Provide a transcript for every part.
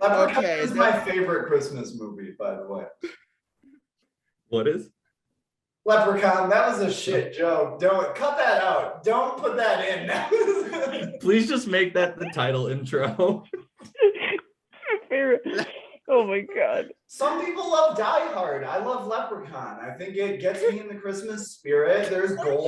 Leprechaun Okay, is my favorite Christmas movie, by the way. What is? Leprechaun, that was a shit joke. Don't cut that out. Don't put that in now. Please just make that the title intro. Oh my god. Some people love Die Hard. I love Leprechaun. I think it gets me in the Christmas spirit. There's gold.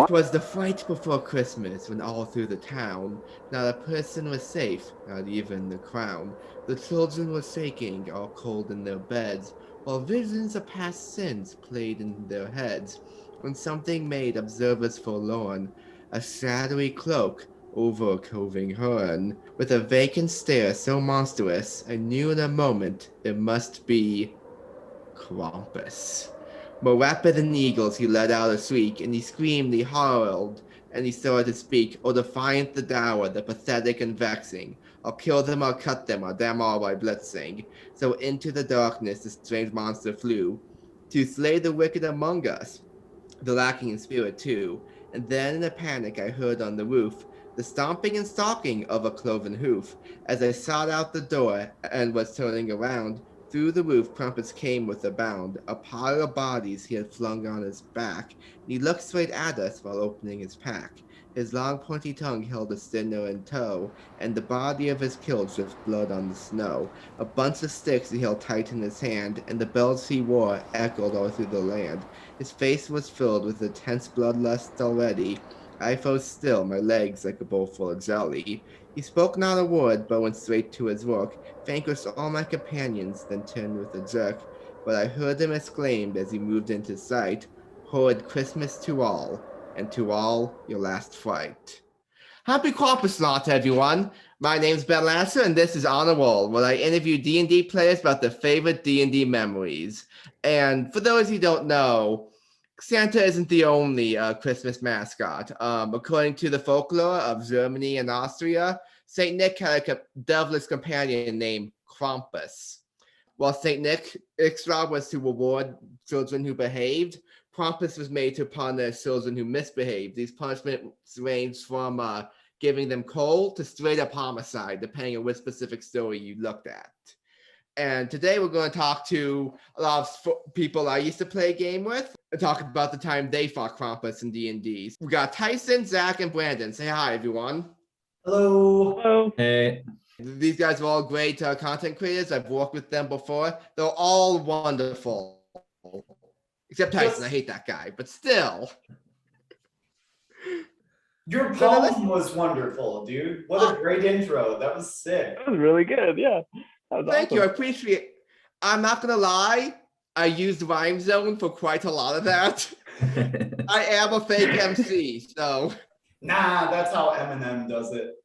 It was the fright before Christmas when all through the town, not a person was safe, not even the crown. The children were shaking, all cold in their beds, while visions of past sins played in their heads. When something made observers forlorn, a shadowy cloak over a coving horn, with a vacant stare so monstrous, I knew in a moment it must be Krampus. More rapid than eagles, he let out a shriek, and he screamed, he howled, and he started to speak. Oh, defiant the dour, the pathetic and vexing. I'll kill them, I'll cut them, I'll damn all by blitzing. So into the darkness the strange monster flew, to slay the wicked among us, the lacking in spirit too. And then in a panic I heard on the roof the stomping and stalking of a cloven hoof. As I sought out the door and was turning around, through the roof Krampus came with a bound, a pile of bodies he had flung on his back, and he looked straight at us while opening his pack. His long pointy tongue held a sinner in tow, and the body of his kill dripped blood on the snow. A bunch of sticks he held tight in his hand, and the bells he wore echoed all through the land. His face was filled with intense bloodlust already. I froze still, my legs like a bowl full of jelly. He spoke not a word, but went straight to his work, vanquished all my companions, then turned with a jerk. But I heard him exclaim as he moved into sight, "Horrid Christmas to all, and to all your last fright." Happy Krampus lot, everyone! My name's Ben Lasser, and this is On a Roll, where I interview D&D players about their favorite D&D memories. And for those who don't know, Santa isn't the only Christmas mascot. According to the folklore of Germany and Austria, Saint Nick had a devilish companion named Krampus. While Saint Nick's job was to reward children who behaved, Krampus was made to punish children who misbehaved. These punishments ranged from giving them coal to straight up homicide, depending on which specific story you looked at. And today we're going to talk to a lot of people I used to play a game with and talk about the time they fought Krampus in D&D. We got Tyson, Zach, and Brandon. Say hi, everyone. Hello. Hello. Hey. These guys are all great content creators. I've worked with them before. They're all wonderful. Except Tyson, I hate that guy, but still. Your poem was wonderful, dude. What a great intro. That was sick. That was really good, yeah. That was Thank awesome. you, I appreciate it. I'm not gonna lie, I used Rhyme Zone for quite a lot of that. I am a fake MC, so. Nah, that's how Eminem does it.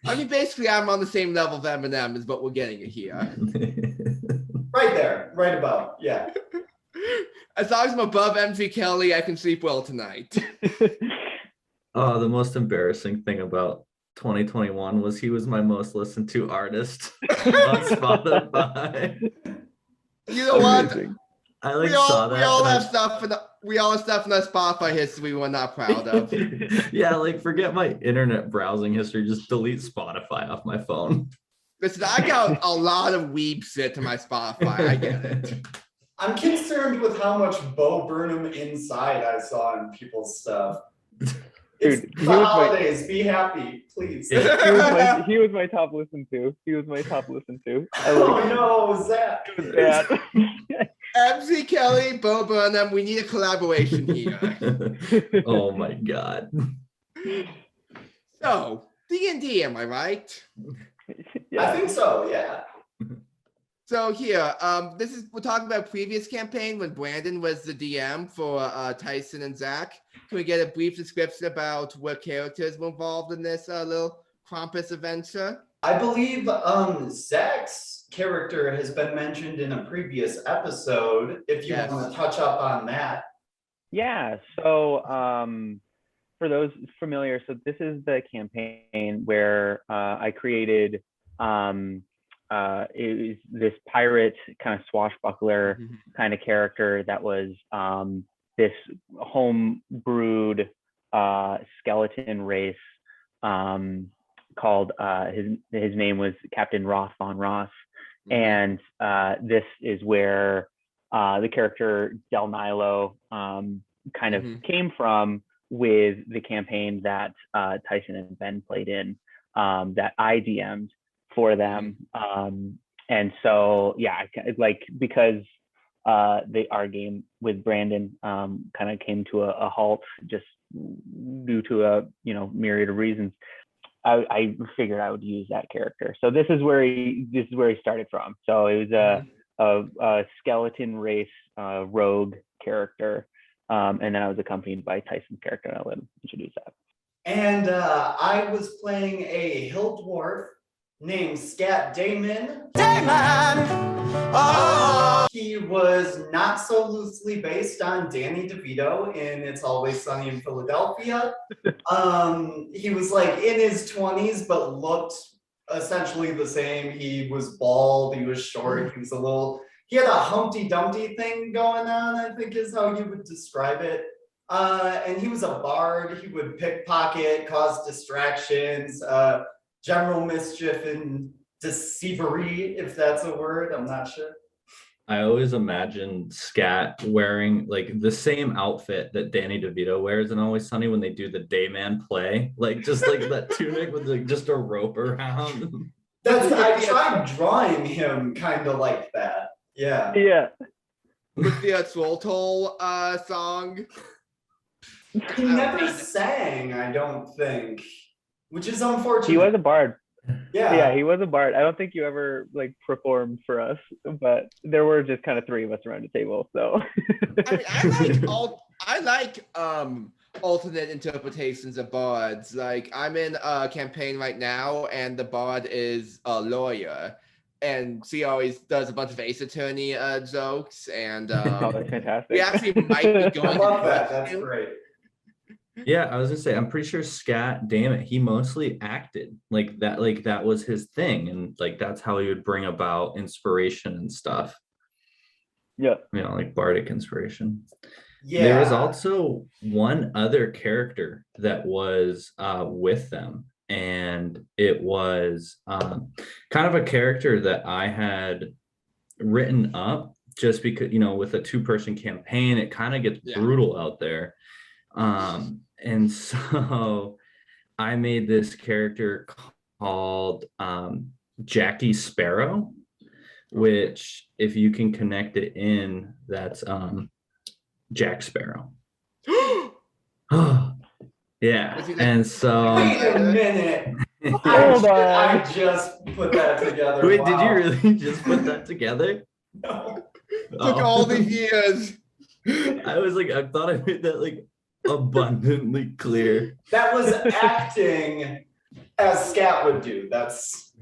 I mean, basically, I'm on the same level of Eminem is what we're getting at here. Right there, right about, yeah. As long as I'm above MV Kelly, I can sleep well tonight. Oh, the most embarrassing thing about 2021 was he was my most listened to artist on Spotify. You know what? I saw that. We all have stuff in our Spotify history we're not proud of. Yeah, forget my internet browsing history. Just delete Spotify off my phone. Listen, I got a lot of weeb shit to my Spotify. I get it. I'm concerned with how much Bo Burnham inside I saw in people's stuff. It's Dude, the holidays. Be happy, please. He was my top listen to. Oh no, Zach. MC Kelly, Bo Burnham, we need a collaboration here. Oh my god. So, D&D, am I right? Yeah. I think so, yeah. So here, we're talking about a previous campaign when Brandon was the DM for Tyson and Zach. Can we get a brief description about what characters were involved in this little Krampus adventure? I believe Zach's character has been mentioned in a previous episode. If you want to touch up on that. Yeah. So for those familiar, so this is the campaign where I created is this pirate kind of swashbuckler kind of character that was this home brewed skeleton race called his name was Captain Ross von Ross, and this is where the character Del Nilo kind of came from with the campaign that Tyson and Ben played in that I DM'd for them. And so, yeah, like because our game with Brandon kind of came to a halt just due to a myriad of reasons. I figured I would use that character. So this is where he started from. So it was a skeleton race rogue character, and then I was accompanied by Tyson's character, and I'll let him introduce that. And I was playing a hill dwarf named Scat Damon. Oh! He was not so loosely based on Danny DeVito in It's Always Sunny in Philadelphia. He was like in his 20s, but looked essentially the same. He was bald, he was short, he had a Humpty Dumpty thing going on, I think is how you would describe it. And he was a bard. He would pickpocket, cause distractions, general mischief and deceivery, if that's a word, I'm not sure. I always imagine Scat wearing like the same outfit that Danny DeVito wears in Always Sunny when they do the Dayman play, like just like that tunic with like just a rope around. I tried drawing him kind of like that. Yeah. Yeah. With the Trolltoll song. He never sang, I don't think, which is unfortunate. He was a bard. Yeah, he was a bard. I don't think you ever like performed for us, but there were just kind of three of us around the table. So I like alternate interpretations of bards. Like I'm in a campaign right now, and the bard is a lawyer, and she always does a bunch of Ace Attorney jokes. And oh, that's fantastic. we actually might be going. I love that. That's great. Yeah, I was gonna say, I'm pretty sure Scat, damn it, he mostly acted like that was his thing, and like that's how he would bring about inspiration and stuff. Yeah, like bardic inspiration. Yeah. There was also one other character that was with them, and it was kind of a character that I had written up just because with a 2-person campaign, it kind of gets brutal out there. And so I made this character called Jackie Sparrow, which if you can connect it in, that's Jack Sparrow. Yeah. And so wait a minute. Hold on. I just put that together. Wait, wow. Did you really just put that together? No. Took all these years. I thought I made that like abundantly clear. That was acting as Scat would do. That's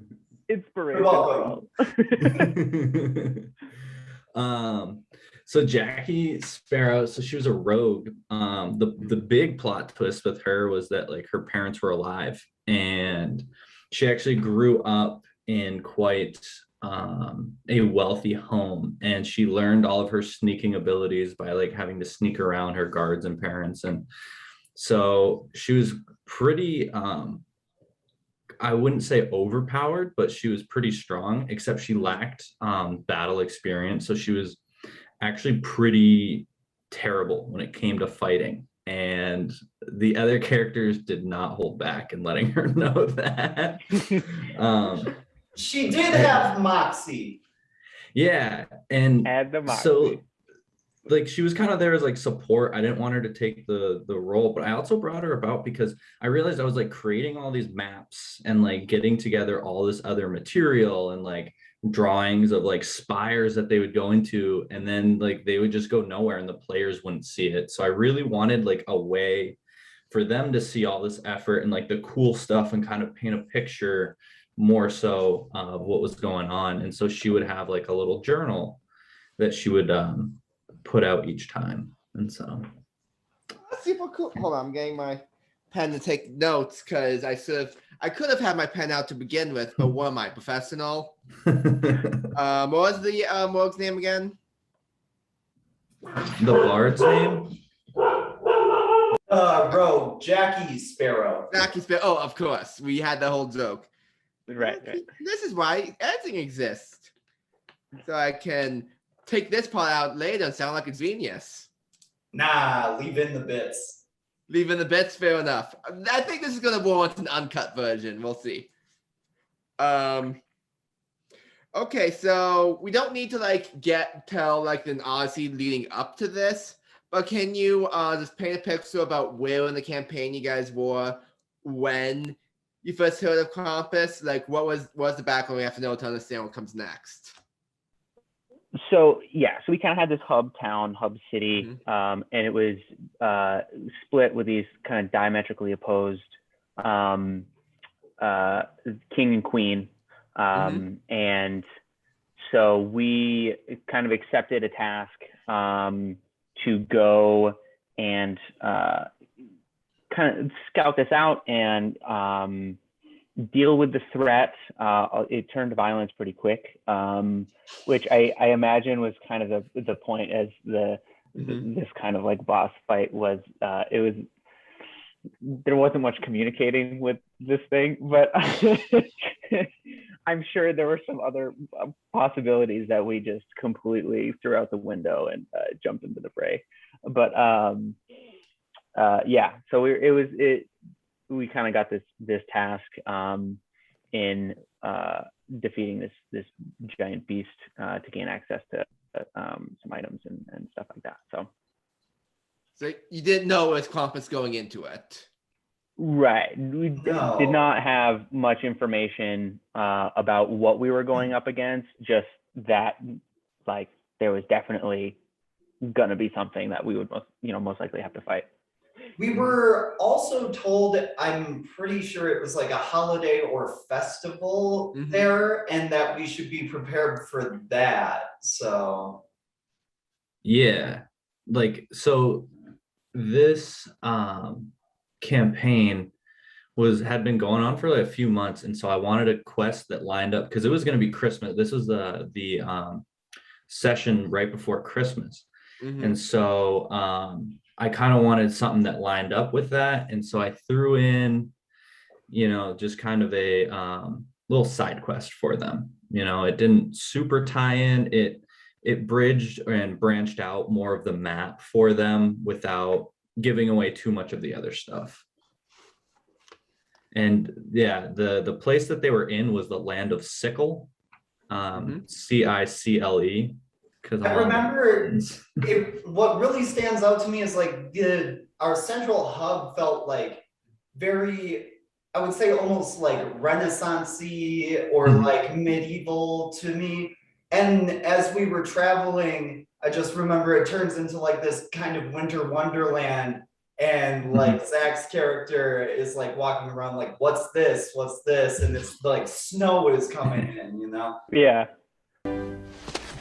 inspirational. So Jackie Sparrow, so she was a rogue. The big plot twist with her was that like her parents were alive, and she actually grew up in quite a wealthy home, and she learned all of her sneaking abilities by like having to sneak around her guards and parents. And so she was pretty I wouldn't say overpowered, but she was pretty strong, except she lacked battle experience. So she was actually pretty terrible when it came to fighting, and the other characters did not hold back in letting her know that. She did have moxie. Yeah, and so like she was kind of there as like support. I didn't want her to take the role, but I also brought her about because I realized I was like creating all these maps and like getting together all this other material and like drawings of like spires that they would go into, and then like they would just go nowhere and the players wouldn't see it. So I really wanted like a way for them to see all this effort and like the cool stuff and kind of paint a picture more so of what was going on. And so she would have like a little journal that she would put out each time. And so super cool. Hold on, I'm getting my pen to take notes because I could have had my pen out to begin with, but what am I, professional? What was the rogue's name again? The bard's name? Rogue, Jackie Sparrow. Jackie Sparrow. Oh, of course. We had the whole joke. Right. This is why editing exists. So I can take this part out later and sound like a genius. Nah, leave in the bits. Leaving the bits, fair enough. I think this is going to warrant an uncut version. We'll see. Okay, so we don't need to tell an odyssey leading up to this, but can you just paint a picture about where in the campaign you guys were when you first heard of Krampus? Like, what was the background we have to know to understand what comes next? So we kind of had this hub city, and it was split with these kind of diametrically opposed king and queen. And so we kind of accepted a task to go and kind of scout this out and deal with the threat. It turned to violence pretty quick, which I imagine was kind of the point as this kind of like boss fight was. There wasn't much communicating with this thing, but I'm sure there were some other possibilities that we just completely threw out the window and jumped into the fray. But so we kind of got this task in defeating this giant beast to gain access to some items and stuff like that. So you didn't know it was Krampus going into it. Right. We did not have much information about what we were going up against, just that there was definitely gonna be something that we would most likely have to fight. We were also told, I'm pretty sure it was like a holiday or festival there, and that we should be prepared for that. So Yeah, so this campaign had been going on for a few months, and so I wanted a quest that lined up because it was going to be Christmas. This was the session right before Christmas, and so I kind of wanted something that lined up with that, and so I threw in just kind of a little side quest for them. It didn't super tie in. It bridged and branched out more of the map for them without giving away too much of the other stuff. And yeah, the place that they were in was the land of Sickle, Cicle. I remember what really stands out to me is our central hub felt very, I would say almost Renaissance-y or medieval to me. And as we were traveling, I just remember it turns into this kind of winter wonderland. And Zach's character is walking around what's this? What's this? And it's snow is coming in, Yeah.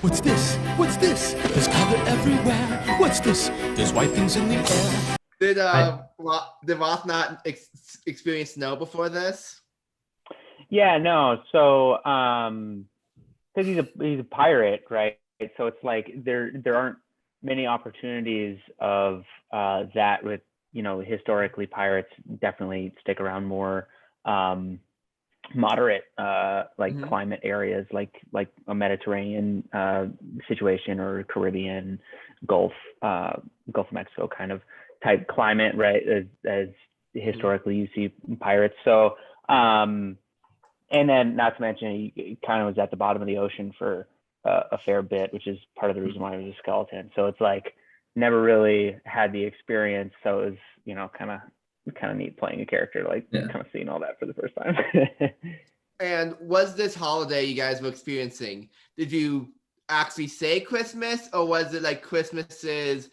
What's this? What's this? There's color everywhere. What's this? There's white things in the air. Did Roth not experience snow before this? Yeah, no. So because he's a pirate, right? So it's there aren't many opportunities of that with historically pirates definitely stick around more moderate climate areas like a Mediterranean situation or Caribbean Gulf of Mexico kind of type climate, right? As historically you see pirates. So and then not to mention he kind of was at the bottom of the ocean for a fair bit, which is part of the reason why he was a skeleton. So it's never really had the experience. So it was, kind of neat playing a character, kind of seeing all that for the first time. And was this holiday you guys were experiencing, did you actually say Christmas, or was it Christmas's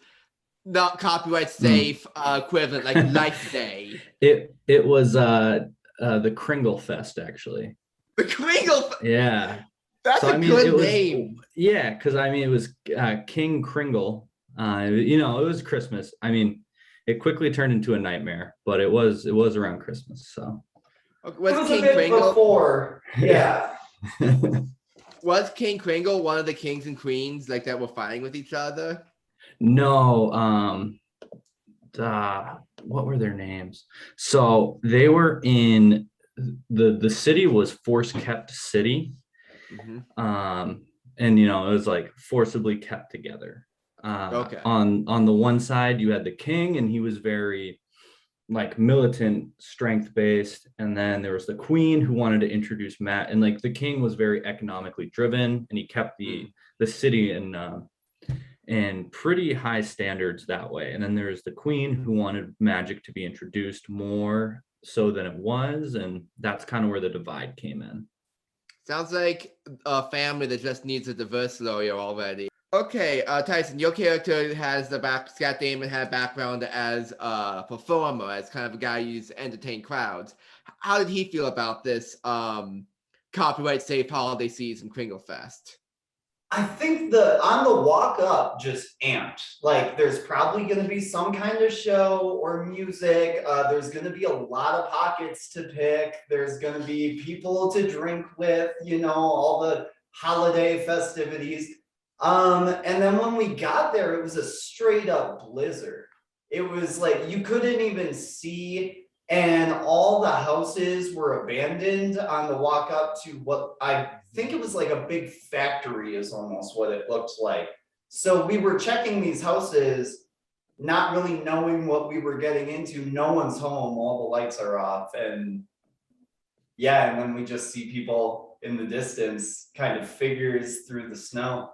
not copyright safe equivalent, Life Day? It was the Kringle Fest, actually. The Kringle. Yeah. That's a good name. Yeah, because it was King Kringle. It was Christmas. it quickly turned into a nightmare, but it was around Christmas. So Okay, It was a King bit Kringle? before. Yeah. Was King Kringle one of the kings and queens like that were fighting with each other? No, what were their names? So they were in the city was force kept city. And it was like forcibly kept together. Okay. On the one side you had the king, and he was very like militant, strength based, and then there was the queen who wanted to introduce Matt, and like the king was very economically driven, and he kept the city in pretty high standards that way. And then there's the queen who wanted magic to be introduced more so than it was, and that's kind of where the divide came in. Sounds like a family that just needs a diverse lawyer already. Okay, Tyson, your character has Scott Damon had a background as a performer, as kind of a guy who used to entertain crowds. How did he feel about this copyright safe holiday season Kringle Fest? I think on the walk up just amped. Like there's probably going to be some kind of show or music. There's going to be a lot of pockets to pick. There's going to be people to drink with, all the holiday festivities. And then when we got there, it was a straight up blizzard. It was like you couldn't even see, and all the houses were abandoned on the walk up to what I think it was like a big factory is almost what it looked like. So we were checking these houses, not really knowing what we were getting into. No one's home, all the lights are off. And yeah, and then we just see people in the distance, kind of figures through the snow.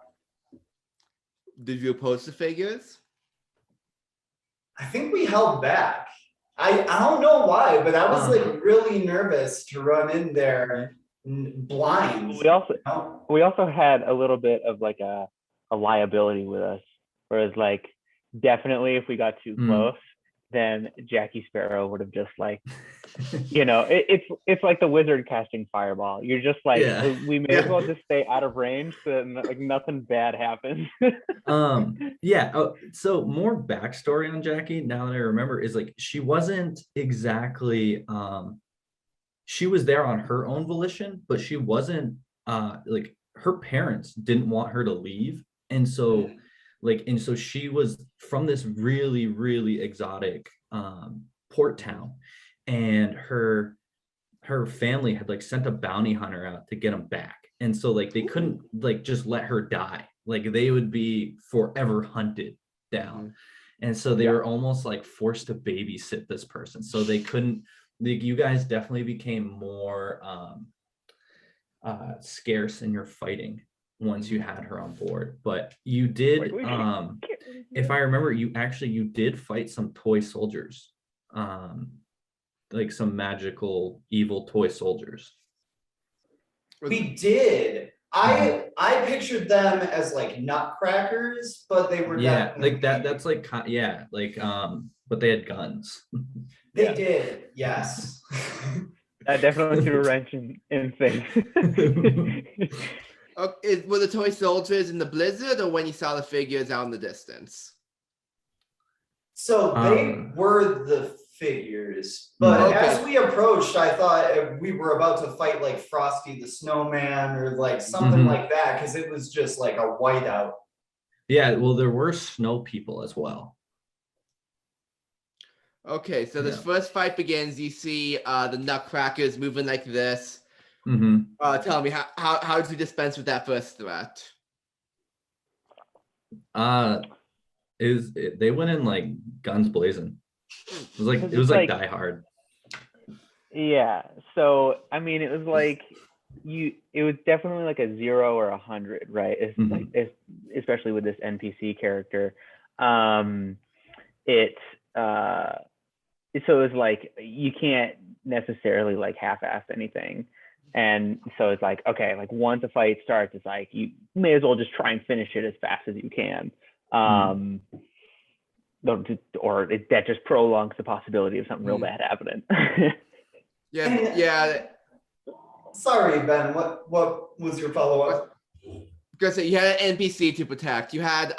Did you post the figures? I think we held back. I don't know why, but I was like really nervous to run in there blind. We also had a little bit of like a liability with us, whereas like definitely if we got too close, then Jackie Sparrow would have just like, it's like the wizard casting fireball. You're just like, we may as well just stay out of range so that like nothing bad happens. So more backstory on Jackie, now that I remember, is like she wasn't exactly she was there on her own volition, but she wasn't like her parents didn't want her to leave, and so she was from this really, really exotic port town, and her family had like sent a bounty hunter out to get them back, and so like they couldn't like just let her die. Like they would be forever hunted down. And so they were almost like forced to babysit this person, so they couldn't like, you guys definitely became more scarce in your fighting once you had her on board. But you did if I remember, you did fight some toy soldiers, like some magical evil toy soldiers. We did. I pictured them as like nutcrackers, but they were like that. That's like but they had guns. They did, yes. That definitely threw a wrench in things. Were the toy soldiers in the blizzard, or when you saw the figures out in the distance? So they were the figures, but as we approached, I thought we were about to fight like Frosty the Snowman or like something like that, because it was just like a whiteout. Yeah, well, there were snow people as well. Okay, so this first fight begins. You see the nutcrackers moving like this. Tell me, how did you dispense with that first threat? They went in like guns blazing. It was like Die Hard. Yeah. So I mean, it was like it was definitely like a 0 or 100, right? Especially with this NPC character. So it was like you can't necessarily like half-ass anything. And so it's like, okay, like once a fight starts, it's like you may as well just try and finish it as fast as you can. That just prolongs the possibility of something real bad happening. Yeah. Sorry, Ben, what was your follow-up? Because you had an NPC to protect. You had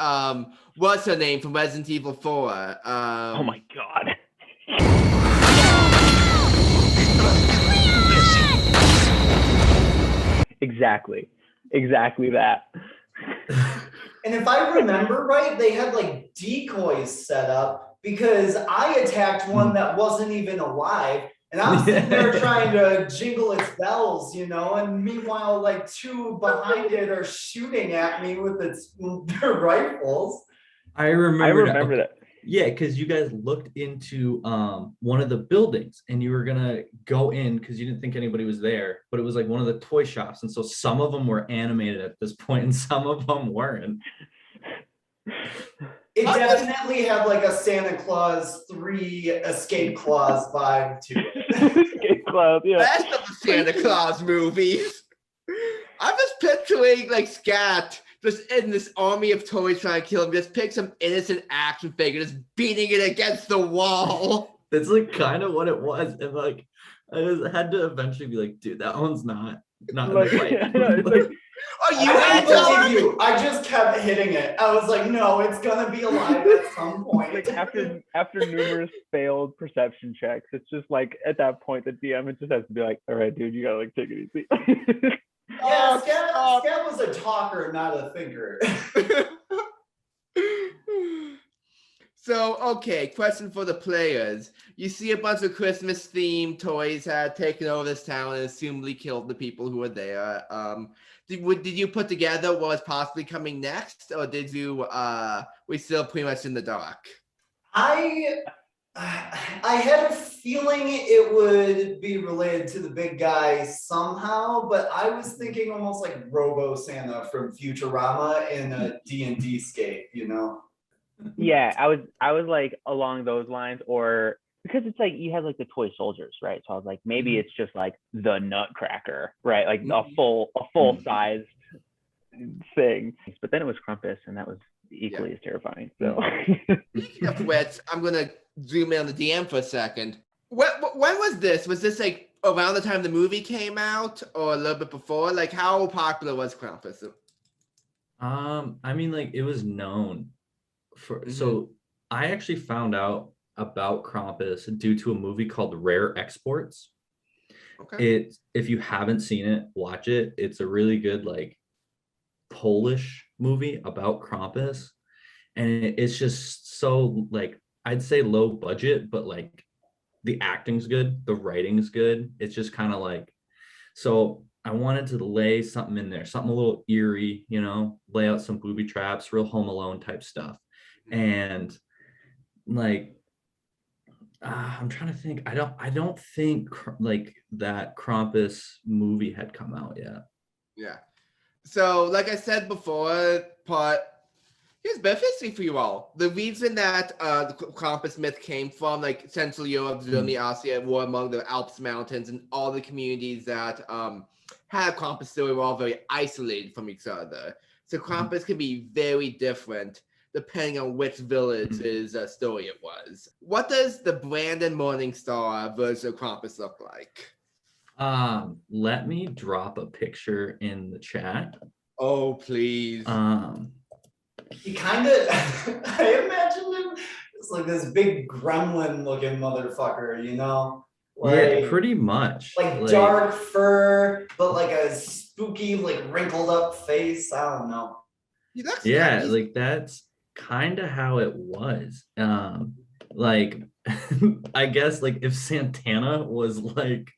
what's her name from Resident Evil 4? Oh my god. Exactly that. And if I remember right, they had like decoys set up because I attacked one that wasn't even alive. And I'm sitting there trying to jingle its bells, you know, and meanwhile, like 2 behind it are shooting at me with their rifles. I remember that. Yeah, because you guys looked into one of the buildings and you were gonna go in because you didn't think anybody was there, but it was like one of the toy shops, and so some of them were animated at this point and some of them weren't. It definitely had like a Santa Claus 3 escape clause vibe to it. Escape Clause, yeah. Best of the Santa Claus movies. I'm just picturing like Scat just in this army of toys trying to kill him, just pick some innocent action figure, just beating it against the wall. That's like kind of what it was, and like I just had to eventually be like, dude, that one's not Like, right. I know, it's like, Oh, you I had don't to? believe you. I just kept hitting it. I was like, no, it's gonna be alive at some point. like after numerous failed perception checks, it's just like at that point the DM just has to be like, all right, dude, you gotta like take it easy. Yeah, Scat was a talker, not a thinker. So, okay, question for the players. You see a bunch of Christmas-themed toys had taken over this town and assumably killed the people who were there. Did you put together what was possibly coming next, or did you, we still pretty much in the dark? I had a feeling it would be related to the big guy somehow, but I was thinking almost like Robo Santa from Futurama in a D&D scape, you know? Yeah, I was like along those lines, or because it's like you have like the toy soldiers, right? So I was like, maybe it's just like the Nutcracker, right? Like a full sized thing. But then it was Krampus, and that was equally as terrifying. So Speaking of which, I'm gonna zoom in on the DM for a second. When was this? Was this like around the time the movie came out, or a little bit before? Like, how popular was Krampus? I mean, like it was known for. So I actually found out about Krampus due to a movie called Rare Exports. Okay. If you haven't seen it, watch it. It's a really good like Polish movie about Krampus, and it's just so like I'd say low budget, but like the acting's good, the writing's good. It's just kind of like, so I wanted to lay something in there, something a little eerie, you know, lay out some booby traps, real Home Alone type stuff. And like I'm trying to think. I don't think like that Krampus movie had come out yet. Yeah. So, like I said before, here's a bit of history for you all. The reason that the Krampus myth came from, like Central Europe, Germany, Austria, were among the Alps mountains, and all the communities that had Krampus story were all very isolated from each other. So Krampus can be very different depending on which village's story it was. What does the Branden Morningstar version of Krampus look like? Let me drop a picture in the chat. Oh, please. He kind of, I imagined him as like this big gremlin looking motherfucker, you know? Like, yeah, pretty much. Like dark fur, but like a spooky, like wrinkled up face. I don't know. Yeah, like that's kind of how it was. Like I guess like if Santana was like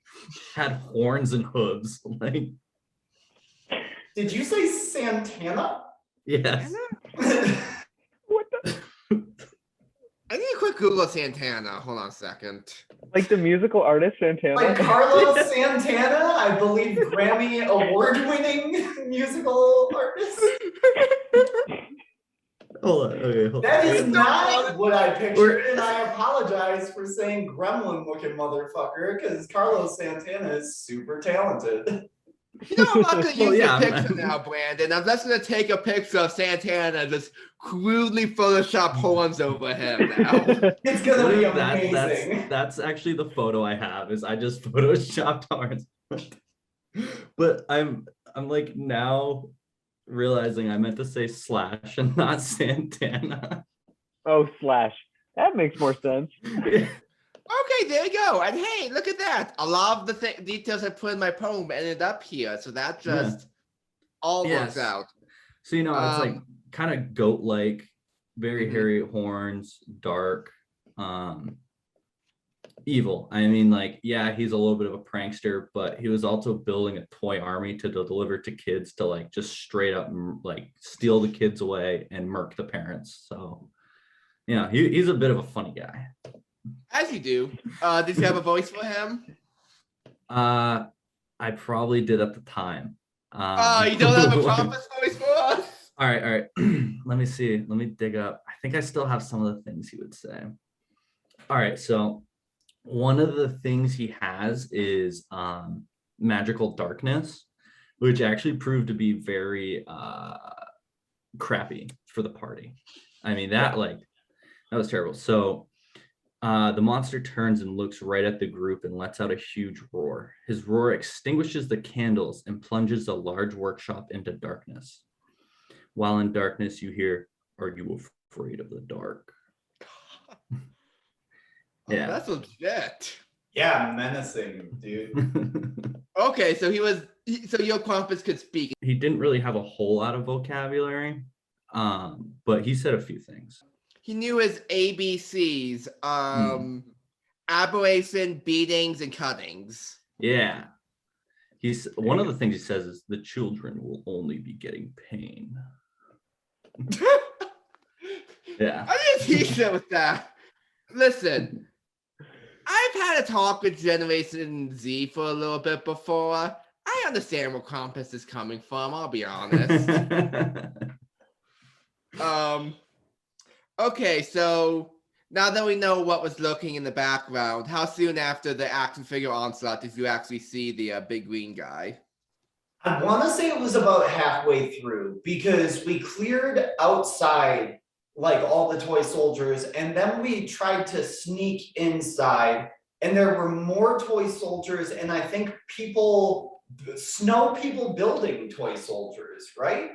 had horns and hooves, like. Did you say Santana? Yes. what the? I need a quick Google Santana. Hold on a second. Like the musical artist Santana? Like Carlos Santana, I believe Grammy award-winning musical artist. Hold on. Okay, hold That on. is not what I pictured, and I apologize for saying gremlin-looking motherfucker, because Carlos Santana is super talented. You know, I'm not going to use yeah, the picture now, Brandon. I'm just going to take a picture of Santana and just crudely Photoshop horns over him now. It's going to be amazing. That's actually the photo I have, is I just photoshopped horns. But I'm like now realizing I meant to say Slash and not Santana. Oh, Slash. That makes more sense. Okay, there you go. And hey, look at that. A lot of the details I put in my poem ended up here. So that just all works Yes. out. So, you know, it's like kind of goat-like, very hairy horns, dark, evil. I mean, like, yeah, he's a little bit of a prankster, but he was also building a toy army to deliver to kids to like just straight up like steal the kids away and murk the parents. So, you know, he's a bit of a funny guy. As you do. Did you have a voice for him? I probably did at the time. You don't have a Krampus voice for us? All right. Let me see. Let me dig up. I think I still have some of the things he would say. All right. So one of the things he has is magical darkness, which actually proved to be very crappy for the party. I mean, that was terrible. So the monster turns and looks right at the group and lets out a huge roar. His roar extinguishes the candles and plunges the large workshop into darkness. While in darkness, you hear, "Are you afraid of the dark?" Yeah. That's legit. Yeah, menacing, dude. Okay, so so your Krampus could speak. He didn't really have a whole lot of vocabulary, but he said a few things. He knew his ABCs, aberration, beatings, and cuttings. Yeah. One of the things he says is the children will only be getting pain. Yeah. I didn't teach them with that. Listen, I've had a talk with Generation Z for a little bit before. I understand where Krampus is coming from, I'll be honest. Okay, so now that we know what was lurking in the background, how soon after the action figure onslaught did you actually see the big green guy? I want to say it was about halfway through because we cleared outside like all the toy soldiers and then we tried to sneak inside and there were more toy soldiers and I think snow people building toy soldiers, right?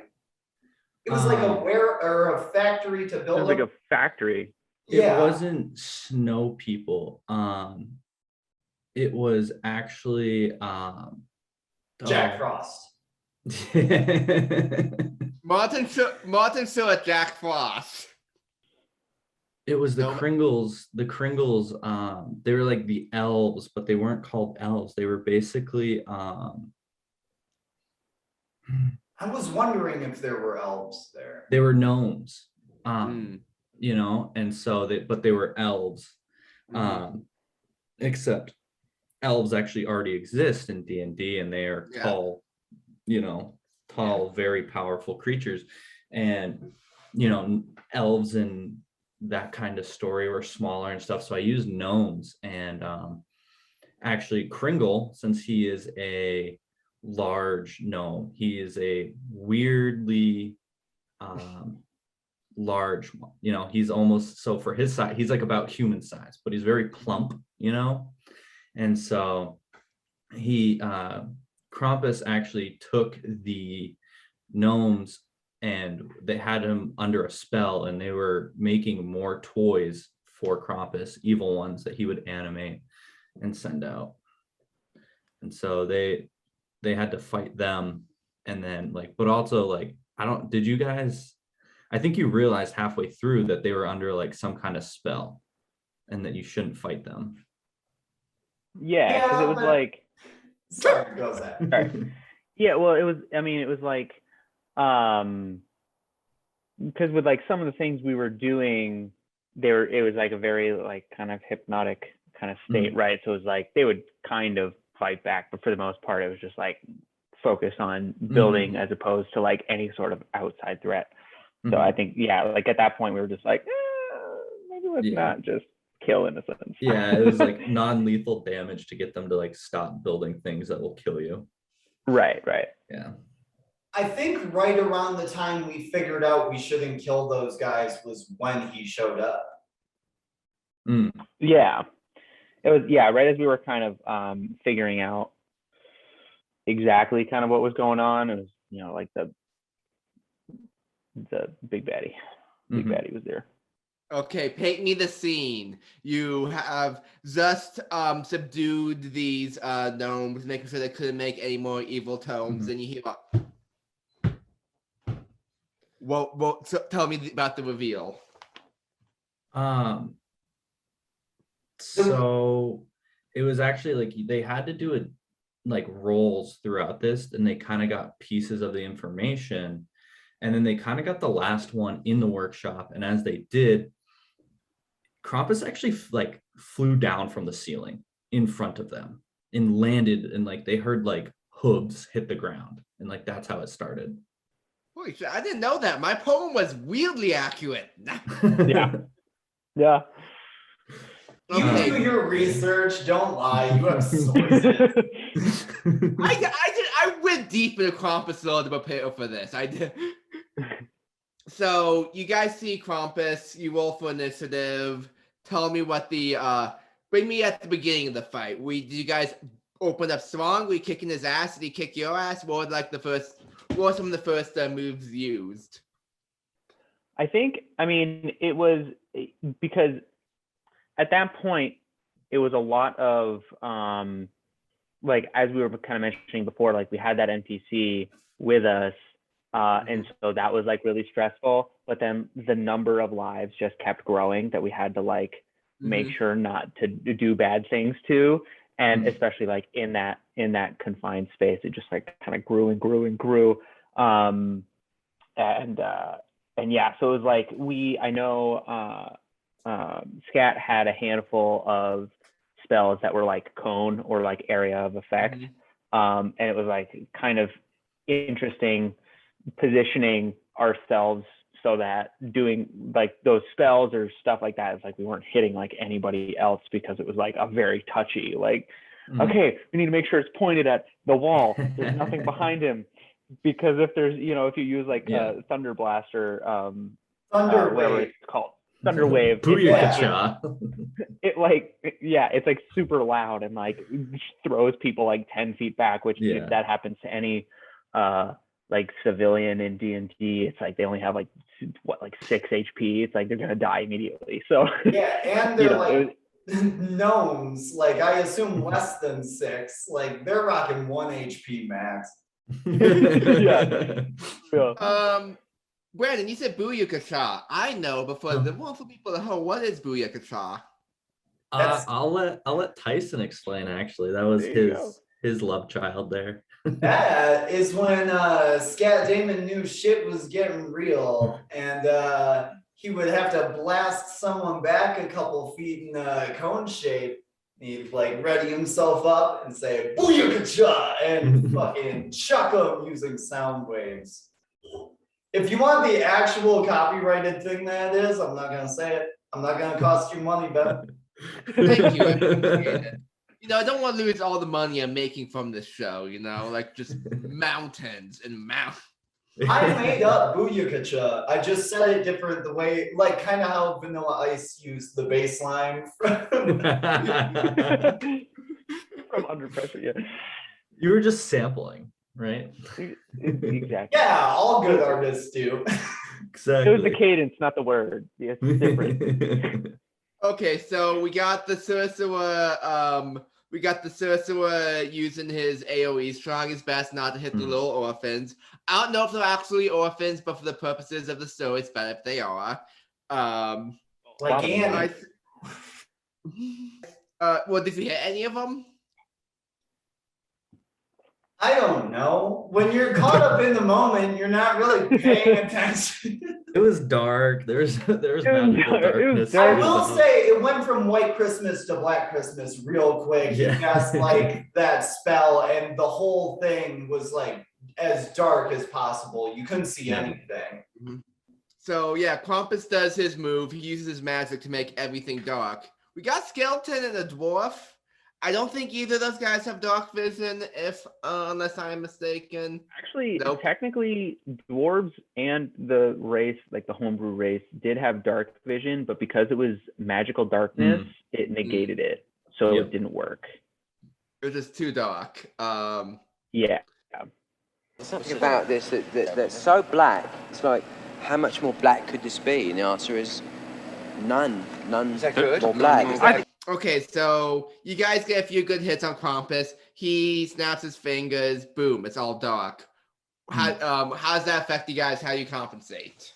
It was like a factory to build. It was like a factory. It wasn't snow people. It was actually Jack Frost. Martin saw Jack Frost. It was the Kringles. The Kringles, they were like the elves, but they weren't called elves. They were basically I was wondering if there were elves there. They were gnomes. You know, and so they were elves. Except elves actually already exist in D&D and they are tall, very powerful creatures. And elves in that kind of story were smaller and stuff. So I used gnomes and actually Kringle, since he is a large gnome, he is a weirdly large, he's almost, so for his size, he's like about human size, but he's very plump, and so he Krampus actually took the gnomes and they had him under a spell and they were making more toys for Krampus, evil ones that he would animate and send out. And so they had to fight them. And then but also did you guys, I think you realized halfway through that they were under some kind of spell and that you shouldn't fight them. Yeah, because it was Sorry, go Zach. Right. Yeah, well, it was because with some of the things we were doing, it was a very kind of hypnotic kind of state, right? So it was they would kind of fight back, but for the most part, it was just focused on building as opposed to any sort of outside threat. So I think, at that point, we were just maybe let's not just kill innocents. Yeah, it was non-lethal damage to get them to stop building things that will kill you. Right. Yeah. I think right around the time we figured out we shouldn't kill those guys was when he showed up. Yeah. It was, right as we were kind of figuring out exactly kind of what was going on. It was, big baddie. Big baddie was there. Okay, paint me the scene. You have just subdued these gnomes, making sure they couldn't make any more evil tones, and you hear well, so tell me about the reveal. So it was actually like they had to do it like rolls throughout this, and they kind of got pieces of the information, and then they kind of got the last one in the workshop. And as they did, Krampus actually like flew down from the ceiling in front of them and landed, and like they heard like hooves hit the ground, and like that's how it started. Holy shit, I didn't know that. My poem was weirdly accurate. Yeah. You do your research. Don't lie. You have sources. I went deep into Krampus to prepare for this. I did. So you guys see Krampus. You roll for initiative. Tell me what the bring me at the beginning of the fight. Did you guys open up strong? Were you kicking his ass? Did he kick your ass? What were some of the first moves used? I mean, it was because at that point, it was a lot of, like, as we were kind of mentioning before, like we had that NPC with us. And so that was like really stressful, but then the number of lives just kept growing that we had to like make sure not to do bad things to. And especially like in that confined space, it just like kind of grew and grew and grew. And yeah, so it was like I know Scat had a handful of spells that were like cone or like area of effect. And it was like kind of interesting positioning ourselves so that doing like those spells or stuff like that, it's like we weren't hitting like anybody else because it was like a very touchy, like, okay, we need to make sure it's pointed at the wall. There's nothing behind him. Because if there's, if you use like Thunder Blast or whatever it's called, Thunder Wave, it's like super loud and like throws people like 10 feet back, which if that happens to any like civilian in D&D, it's like they only have like 6 HP. It's like they're gonna die immediately. So and they're gnomes, like I assume less than 6, like they're rocking 1 HP max. Brandon, you said Booyakasha. I know, but for people at home, what is Booyakasha? I'll let Tyson explain. Actually, that was his love child there. That is when Scat Damon knew shit was getting real, and he would have to blast someone back a couple feet in a cone shape. He'd like ready himself up and say "Booyakasha" and fucking chuck him using sound waves. If you want the actual copyrighted thing that is, I'm not gonna say it. I'm not gonna cost you money, Ben. Thank you. I appreciate it. I don't want to lose all the money I'm making from this show, like just mountains and mountains. I made up Booyakasha. I just said it different the way, like kind of how Vanilla Ice used the bass line from Under Pressure. Yeah, you were just sampling, right? Exactly. Yeah, all good artists do. Exactly. It was the cadence, not the word. It's different. Okay, so we got the Sorcerer. We got the Sorcerer using his AoE, trying his best not to hit the little orphans. I don't know if they're actually orphans, but for the purposes of the story, it's better if they are. Like Annie. Well, did you hit any of them? I don't know. When you're caught up in the moment, you're not really paying attention. It was dark. There's magical darkness. I will say it went from White Christmas to Black Christmas real quick. You cast like that spell, and the whole thing was like as dark as possible. You couldn't see anything. So yeah, Krampus does his move. He uses his magic to make everything dark. We got Skeleton and a Dwarf. I don't think either of those guys have dark vision, unless I'm mistaken. Actually, technically, dwarves and the race, like the homebrew race, did have dark vision, but because it was magical darkness, it negated it, so it didn't work. It was just too dark. Yeah. Something about this that's so black. It's like, how much more black could this be? And the answer is none. None Is that good? more black. Is that- Okay, so you guys get a few good hits on Krampus. He snaps his fingers. Boom! It's all dark. How does that affect you guys? How do you compensate?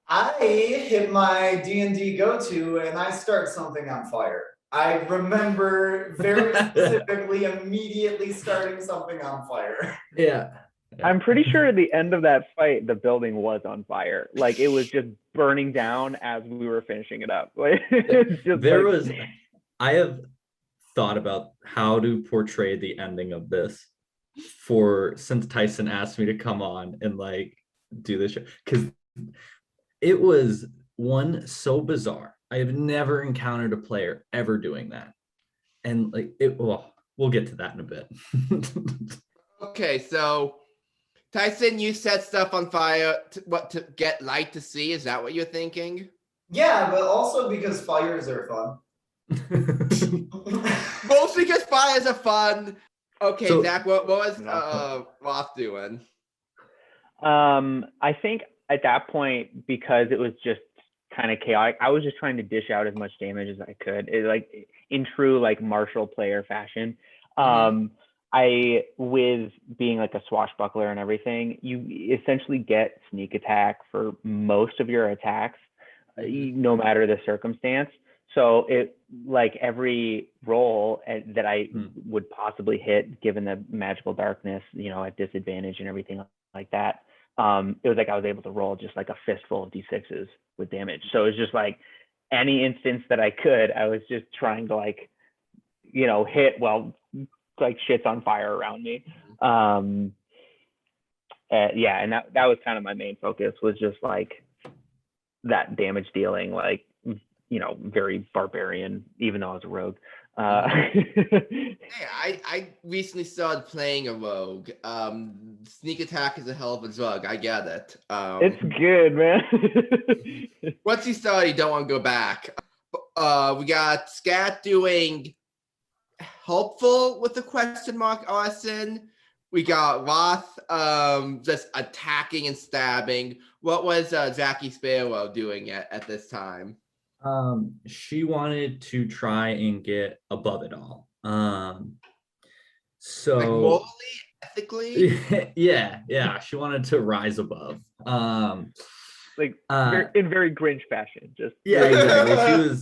I hit my D&D go-to and I start something on fire. I remember very specifically immediately starting something on fire. Yeah. I'm pretty sure at the end of that fight, the building was on fire. Like it was just burning down as we were finishing it up. Like, it's just I have thought about how to portray the ending of this since Tyson asked me to come on and like do this show, because it was one so bizarre. I have never encountered a player ever doing that. And like we'll get to that in a bit. Okay, so Tyson, you set stuff on fire to get light to see. Is that what you're thinking? Yeah, but also because fires are fun. Mostly because fires are fun. Okay, So- Zach, what was Roth doing? I think at that point, because it was just kind of chaotic, I was just trying to dish out as much damage as I could. Like in true like martial player fashion. I, with being like a swashbuckler and everything, you essentially get sneak attack for most of your attacks, no matter the circumstance. So it like every roll that I would possibly hit, given the magical darkness, at disadvantage and everything like that, it was like I was able to roll just like a fistful of D6s with damage. So it was just like any instance that I could, I was just trying to like, hit while like shit's on fire around me. And that was kind of my main focus, was just like that damage dealing, like, very barbarian, even though I was a rogue. Hey, I recently started playing a rogue. Sneak attack is a hell of a drug. I get it. It's good, man. Once you start, you don't want to go back. We got Scat doing helpful with the question mark arson. We got Roth just attacking and stabbing. What was Jackie Sparrow doing at this time? She wanted to try and get above it all. So Like morally, ethically? yeah, she wanted to rise above. Like in very Grinch fashion, just yeah, exactly.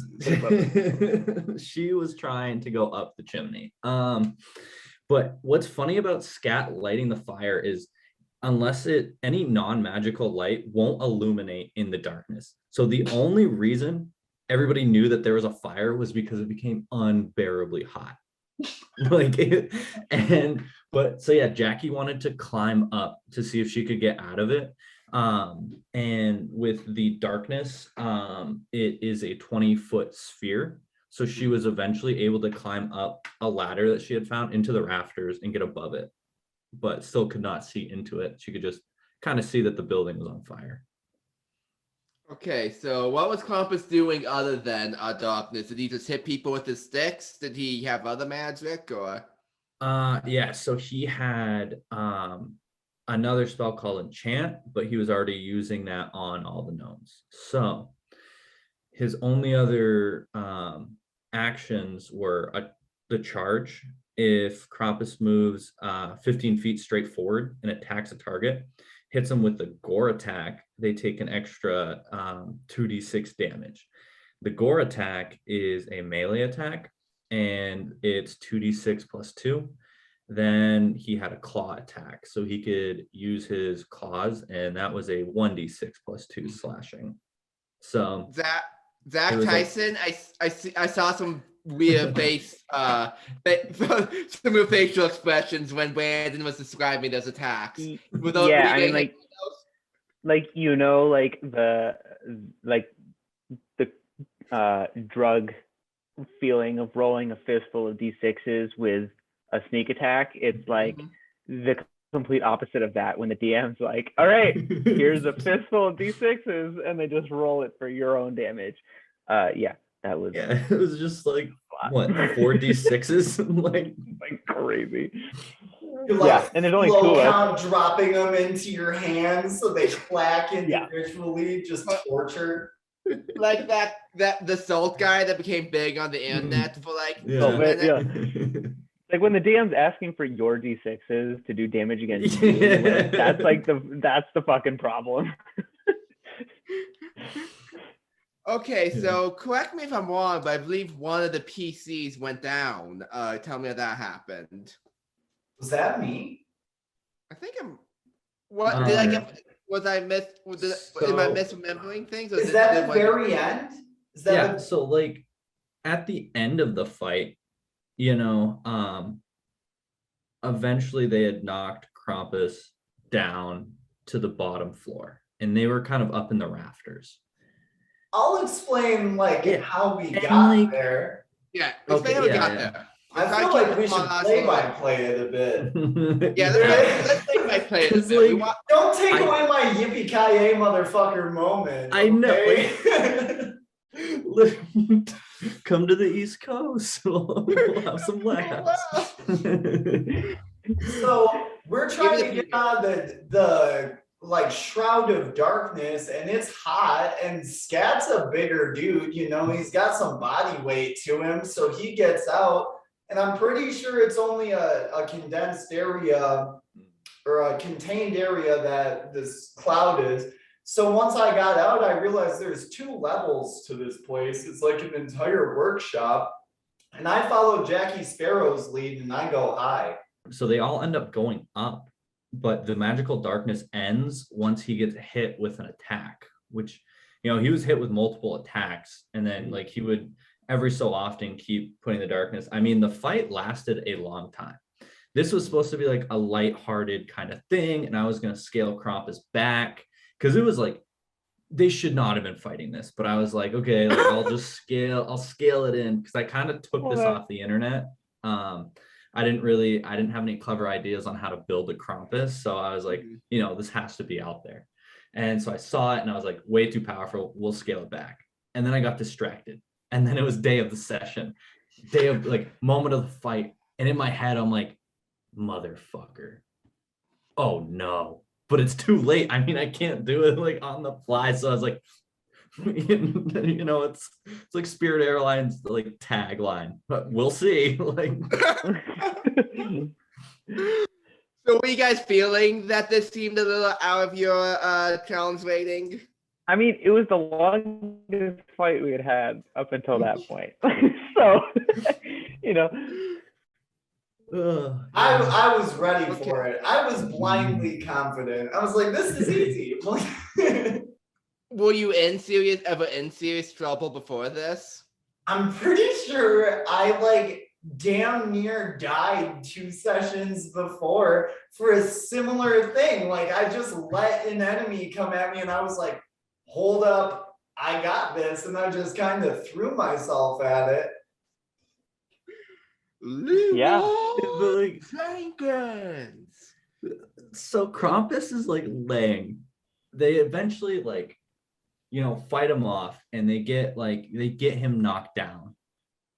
She was trying to go up the chimney. But what's funny about Scat lighting the fire is, unless any non-magical light won't illuminate in the darkness. So the only reason everybody knew that there was a fire was because it became unbearably hot. Jackie wanted to climb up to see if she could get out of it. And with the darkness, it is a 20-foot sphere. So she was eventually able to climb up a ladder that she had found into the rafters and get above it, but still could not see into it. She could just kind of see that the building was on fire. Okay, so what was Krampus doing other than darkness? Did he just hit people with his sticks? Did he have other magic, or? So he had another spell called Enchant, but he was already using that on all the gnomes. So his only other actions were the charge. If Krampus moves 15 feet straight forward and attacks a target, hits them with the gore attack, they take an extra 2d6 damage. The gore attack is a melee attack, and it's 2d6 plus 2. Then he had a claw attack, so he could use his claws, and that was a 1d6 plus 2 slashing. So Zach Tyson, I saw some weird some weird facial expressions when Brandon was describing those attacks. Yeah, I mean, the drug feeling of rolling a fistful of D6s with a sneak attack. It's like the complete opposite of that when the DM's like, all right, here's a fistful of D6s, and they just roll it for your own damage. That was it was just like what, 4d6s? like crazy. You're Yeah, like and there's only two slow of us. count dropping them into your hands so they clack Yeah. individually, just torture. Like the salt guy that became big on the internet for like Yeah. Oh, but, yeah. Like when the DM's asking for your D6s to do damage against you, like, that's the fucking problem. Okay, so correct me if I'm wrong, but I believe one of the PCs went down. Tell me how that happened. Was that me? I think I'm. What did I get? Was I am I So- misremembering things? Or Is that the very end? Is that Yeah, the- so like at the end of the fight, you know, eventually they had knocked Krampus down to the bottom floor and they were kind of up in the rafters. I'll explain like Yeah. how we And, got like- there. Yeah, Okay, explain how we yeah, got yeah. there. I Try feel to keep like we it should on us play a by little. play it a bit. Yeah, let's play by play it. It's We like- want- Don't take I- away my yippee-ki-yay motherfucker moment. I know. okay? Come to the East Coast. We'll have some laughs. So we're trying Give to it a get out of the like shroud of darkness, and it's hot, and Scat's a bigger dude, you know, he's got some body weight to him, so he gets out, and I'm pretty sure it's only a condensed area or a contained area that this cloud is. So once I got out, I realized there's 2 levels to this place. It's like an entire workshop, and I follow Jackie Sparrow's lead, and I go high. So they all end up going up, but the magical darkness ends once he gets hit with an attack, which, you know, he was hit with multiple attacks, and then like he would every so often keep putting the darkness. I mean, the fight lasted a long time. This was supposed to be like a lighthearted kind of thing, and I was going to scale Krampus back because it was like they should not have been fighting this, but I was like, okay, like I'll scale it in because I kind of took this off the internet. I didn't have any clever ideas on how to build a Krampus. So I was like, you know, this has to be out there. And so I saw it and I was like, way too powerful. We'll scale it back. And then I got distracted. And then it was day of the session, day of like moment of the fight. And in my head, I'm like, motherfucker. Oh no, but it's too late. I mean, I can't do it like on the fly. So I was like, you know, it's like Spirit Airlines like tagline, but we'll see. Like, So were you guys feeling that this seemed a little out of your challenge rating? I mean, it was the longest fight we had had up until that point. So, you know, I was ready for it. I was blindly confident. I was like, this is easy. Were you ever in serious trouble before this? I'm pretty sure I like damn near died 2 sessions before for a similar thing. Like I just let an enemy come at me and I was like, hold up, I got this. And I just kind of threw myself at it. Yeah. Like, Jenkins. so Krampus is like laying. They eventually like, you know, fight him off and they get him knocked down.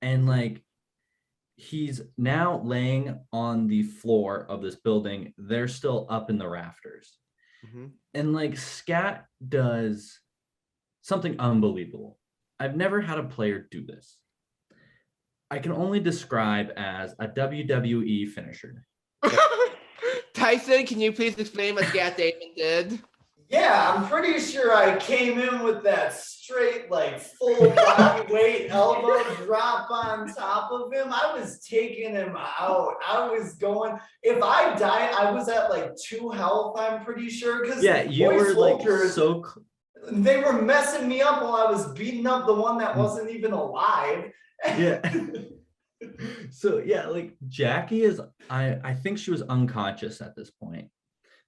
And like he's now laying on the floor of this building. They're still up in the rafters. And like Scat does something unbelievable. I've never had a player do this. I can only describe as a WWE finisher. Tyson, can you please explain what Scat Damon did? Yeah, I'm pretty sure I came in with that straight, like full body weight elbow drop on top of him. I was taking him out. I was going, if I died, I was at like 2 health, I'm pretty sure. Because Yeah, you were like so they were messing me up while I was beating up the one that wasn't even alive. yeah. So yeah, like Jackie is, I think she was unconscious at this point.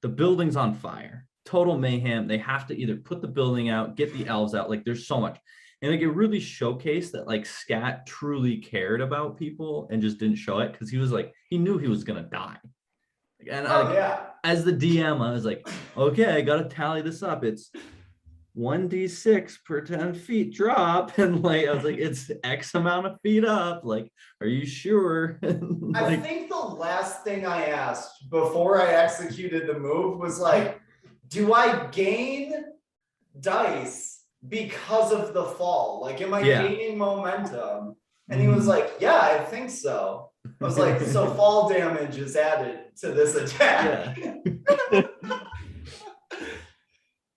The building's on fire, total mayhem. They have to either put the building out, get the elves out. Like there's so much, and like it really showcased that like Scat truly cared about people and just didn't show it because he was like he knew he was gonna die. And as the DM, I was like, okay, I gotta tally this up. It's 1d6 per 10 feet drop, and like I was like, it's X amount of feet up. Like, are you sure? I think the last thing I asked before I executed the move was like, do I gain dice because of the fall? Like, am I gaining momentum? And he was like, yeah, I think so. I was like, so fall damage is added to this attack.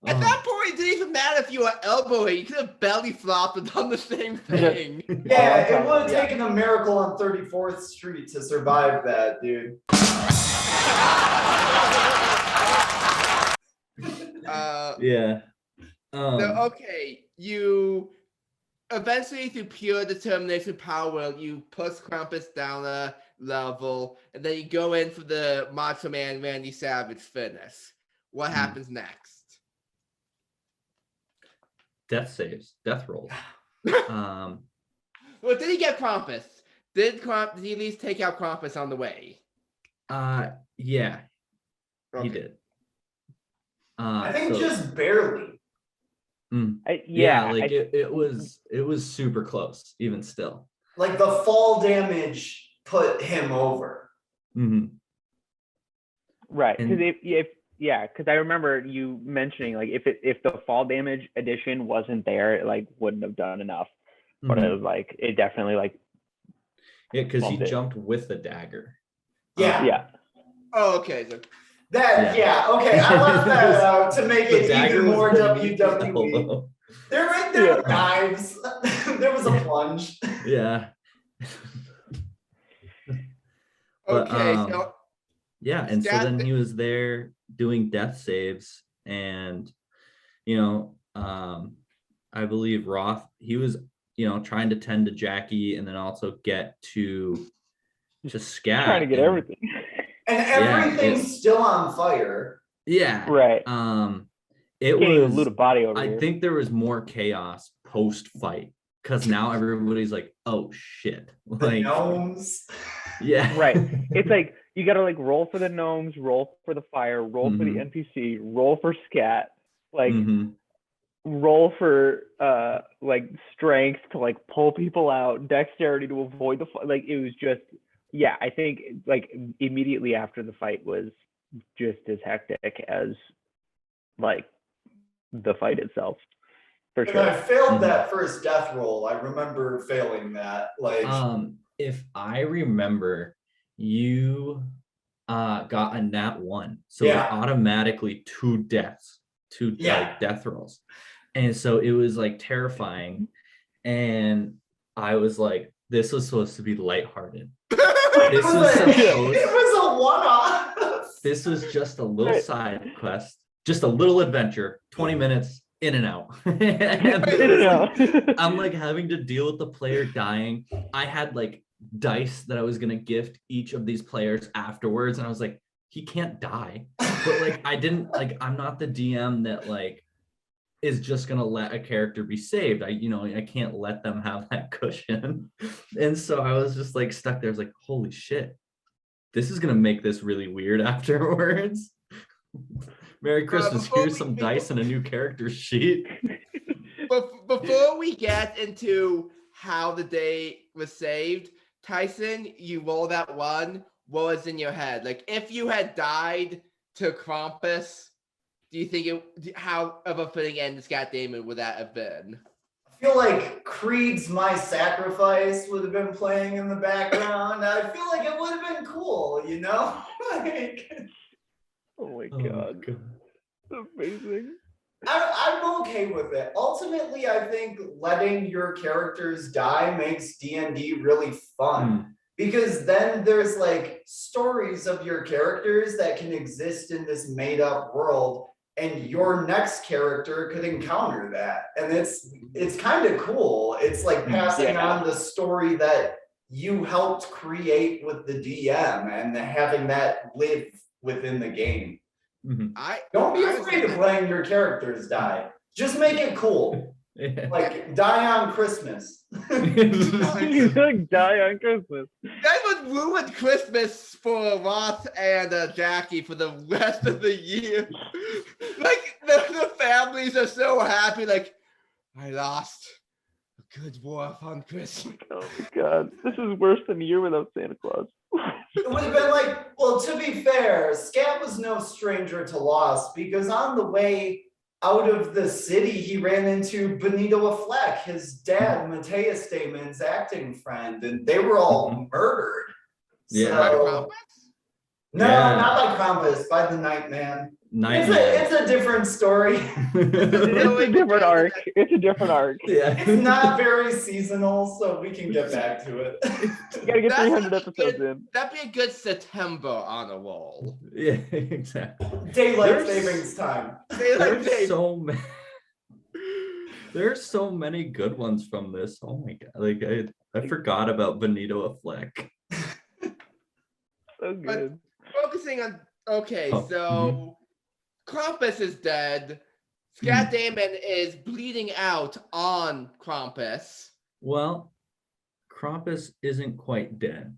At that point, it didn't even matter if you were elbowing. You could have belly flopped and done the same thing. Yeah, it would have taken a miracle on 34th Street to survive that, dude. So, okay, you eventually, through pure determination power, you push Krampus down a level, and then you go in for the Macho Man Randy Savage finish. What happens next? Death saves, death rolls. Well, did he get Krampus? Did he at least take out Krampus on the way? Yeah, Okay. he did. I think just barely. It was super close, even still. Like the fall damage put him over. Right, because because I remember you mentioning like if the fall damage addition wasn't there, it like wouldn't have done enough. But it was like it definitely like because he jumped with the dagger. Yeah. Oh, okay. So okay. I left that out to make it even more WWE. There were knives. There was a plunge. Yeah. And so then he was there doing death saves, and I believe Roth, he was trying to tend to Jackie and then also get to Scat. Trying to get everything. And everything's still on fire. Yeah. Right. It can't was loot a body over here. I think there was more chaos post fight because now everybody's like, oh shit. The gnomes. Yeah. Right. It's like you gotta like roll for the gnomes, roll for the fire, roll for the NPC, roll for Scat, like roll for like strength to like pull people out, dexterity to avoid the like it was just I think like immediately after the fight was just as hectic as like the fight itself. For sure. And I failed that first death roll. I remember failing that. Like if I remember, you got a nat 1. So it was automatically 2 deaths, 2 like, death rolls. And so it was like terrifying. And I was like, this was supposed to be lighthearted. It was a one-off. This was just a little side quest, just a little adventure, 20 minutes in and out. I'm like having to deal with the player dying. I had like dice that I was gonna gift each of these players afterwards, and I was like, he can't die. But like I'm not the DM that like is just gonna let a character be saved. I can't let them have that cushion. And so I was just like stuck there. I was like, holy shit, this is gonna make this really weird afterwards. Merry Christmas. Here's some dice and a new character sheet. But before we get into how the day was saved, Tyson, you roll that one. What was in your head? Like, if you had died to Krampus, do you think how of a fitting end to Scott Damon would that have been? I feel like Creed's My Sacrifice would have been playing in the background. I feel like it would have been cool, like. Oh my god. Amazing. I'm okay with it. Ultimately, I think letting your characters die makes D&D really fun. Because then there's like stories of your characters that can exist in this made up world, and your next character could encounter that. And it's kind of cool. It's like passing on the story that you helped create with the DM and having that live within the game. Don't be afraid of letting your characters die. Just make it cool. Like die on Christmas. Like die on Christmas. That would ruin Christmas for Roth and Jackie for the rest of the year. Like the families are so happy. Like, I lost a good dwarf on Christmas. Oh my god, this is worse than a year without Santa Claus. It would have been like, well, to be fair, Scat was no stranger to loss because on the way out of the city, he ran into Benito Afleck, his dad, Mateus Damon's acting friend, and they were all murdered. Yeah. So, no, Yeah. not by Krampus, by the Nightman. Nightman. It's a different story. It's a different arc. It's a different arc. Yeah. It's not very seasonal, so we can get back to it. You gotta get That's 300 a episodes good- in. That'd be a good September on a roll. Yeah, exactly. Daylight There's- savings time. There's so many. There's so many good ones from this. Oh my god! Like I forgot about Benito Afleck. So good. Focusing on okay, Oh, so Krampus is dead. Scat Damon is bleeding out on Krampus. Well, Krampus isn't quite dead.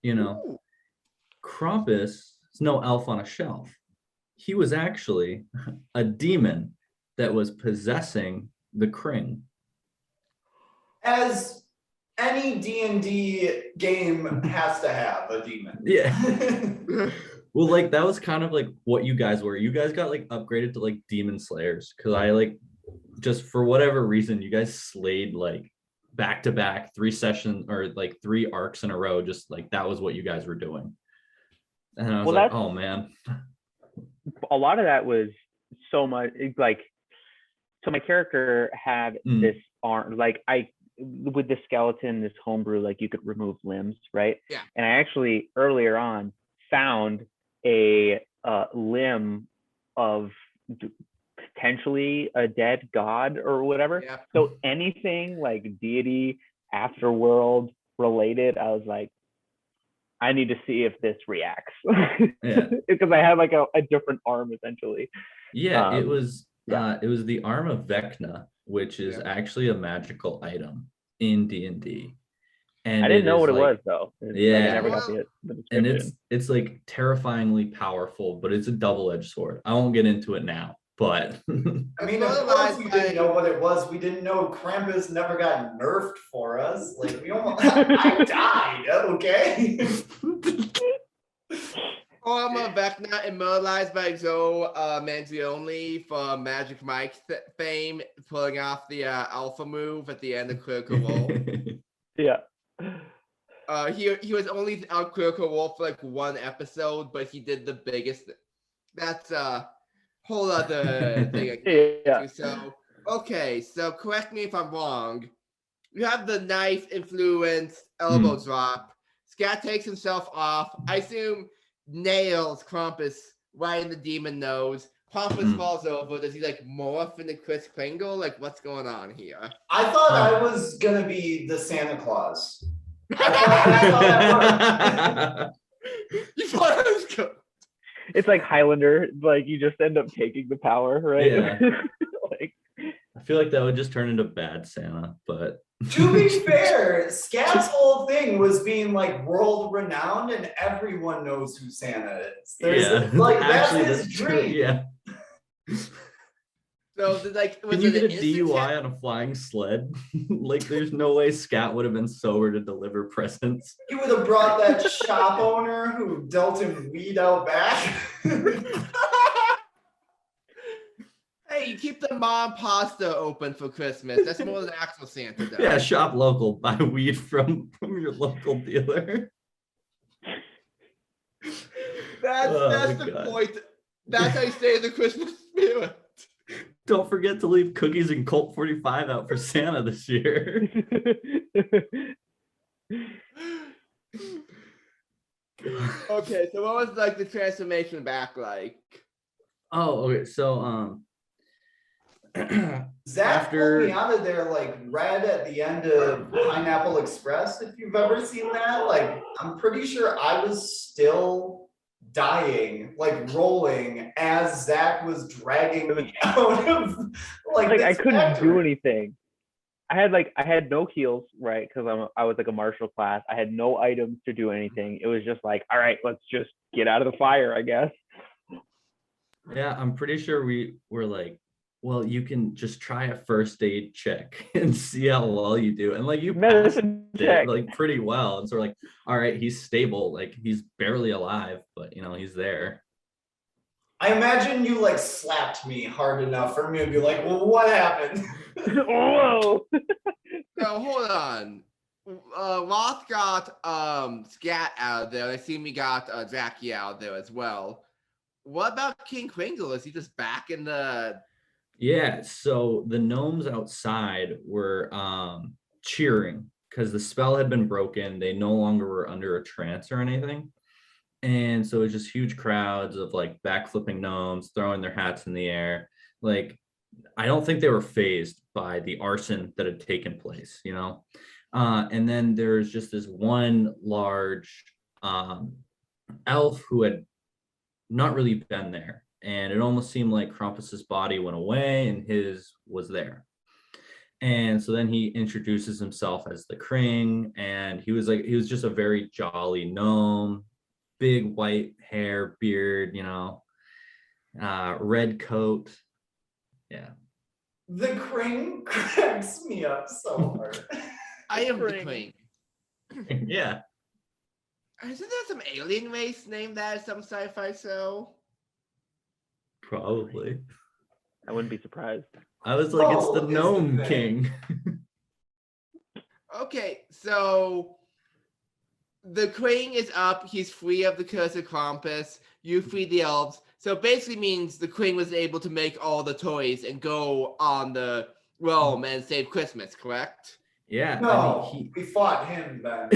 You know, Ooh. Krampus is no elf on a shelf. He was actually a demon that was possessing the Kring. As any D&D game has to have a demon. Yeah. Well, like that was kind of like what you guys were. You guys got like upgraded to like demon slayers because I like just for whatever reason you guys slayed like back to back 3 sessions or like 3 arcs in a row. Just like that was what you guys were doing. And I was Well, like, that's- oh man. A lot of that was so much like, so my character had Mm. this arm, like with the skeleton, this homebrew, like you could remove limbs, right? Yeah. And I actually earlier on found a limb of potentially a dead god or whatever. Yeah. So anything like deity, afterworld related, I was like, I need to see if this reacts. Yeah. Because I had like a different arm essentially. Yeah, it Um, was yeah. it was the arm of Vecna, which is Yeah. actually a magical item in D&D. And I didn't know what it like, was though. Like, Yeah. I never got Well, the and description. it's like terrifyingly powerful, but it's a double-edged sword. I won't get into it now, but I mean, Well, of course we like- didn't know what it was. We didn't know Krampus never got nerfed for us. Like we almost, I died. Okay. Armor Vecna immortalized by Zoe Manzioni for Magic Mike fame, pulling off the alpha move at the end of Critical Role. Yeah. He was only out Critical Role for like 1 episode, but he did the biggest. That's a whole other thing. I can't Yeah. do. So okay, so correct me if I'm wrong. You have the knife influenced elbow drop. Scat takes himself off. I assume nails Krampus right in the demon nose. Krampus falls over. Does he like morph into Chris Kringle? Like what's going on here? I thought I was gonna be the Santa Claus. That's how that worked. You thought I was good. It's like Highlander, like you just end up taking the power, right? Yeah. Like, I feel like that would just turn into bad Santa, but To be fair, Scat's whole thing was being like world renowned, and everyone knows who Santa is. There's like that's actually, his that's true. dream. Yeah. So like was Can you it get an a instant DUI hit? on a flying sled? Like, there's no way Scat would have been sober to deliver presents. He would have brought that shop owner who dealt him weed out back. Hey, you keep the mom pasta open for Christmas. That's more than actual Santa does. Yeah, shop local, buy weed from your local dealer. That's Oh, the God. point. That's how you stay in the Christmas spirit. Don't forget to leave cookies and Colt 45 out for Santa this year. Okay, so what was like the transformation back like? Oh, okay. So Zach After- pulled me out of there like red at the end of Pineapple Express, if you've ever seen that. Like, I'm pretty sure I was still dying, like rolling, as Zach was dragging me out of like like I this couldn't do factory. anything. I had no heals, right? Because I was like a martial class. I had no items to do anything. It was just like, all right, let's just get out of the fire, I guess. yeah, I'm pretty sure we were like well, you can just try a first aid check and see how well you do. And like you passed Medicine check. it like pretty well. And so we're like, all right, he's stable. Like he's barely alive, but you know, he's there. I imagine you like slapped me hard enough for me to be like, well, what happened? Whoa. Now hold on. Roth got Scat out of there. I see we got Jackie out of there as well. What about King Kringle? Is he just back in the? Yeah, so the gnomes outside were cheering because the spell had been broken. They no longer were under a trance or anything. And so it was just huge crowds of like backflipping gnomes, throwing their hats in the air. Like, I don't think they were phased by the arson that had taken place, you know? And then there's just this one large elf who had not really been there. And it almost seemed like Krampus's body went away and his was there. And so then he introduces himself as the Kring, and he was just a very jolly gnome, big white hair, beard, you know, red coat. Yeah. The Kring cracks me up so hard. I am the Kring. Yeah. Isn't there some alien race named that in some sci-fi show? Probably. I wouldn't be surprised. I was like, it's the Oh, gnome it's the king. Okay, so the Kring is up. He's free of the curse of Krampus. You free the elves. So it basically means the Kring was able to make all the toys and go on the realm and save Christmas, correct? Yeah. No, I mean, we fought him then.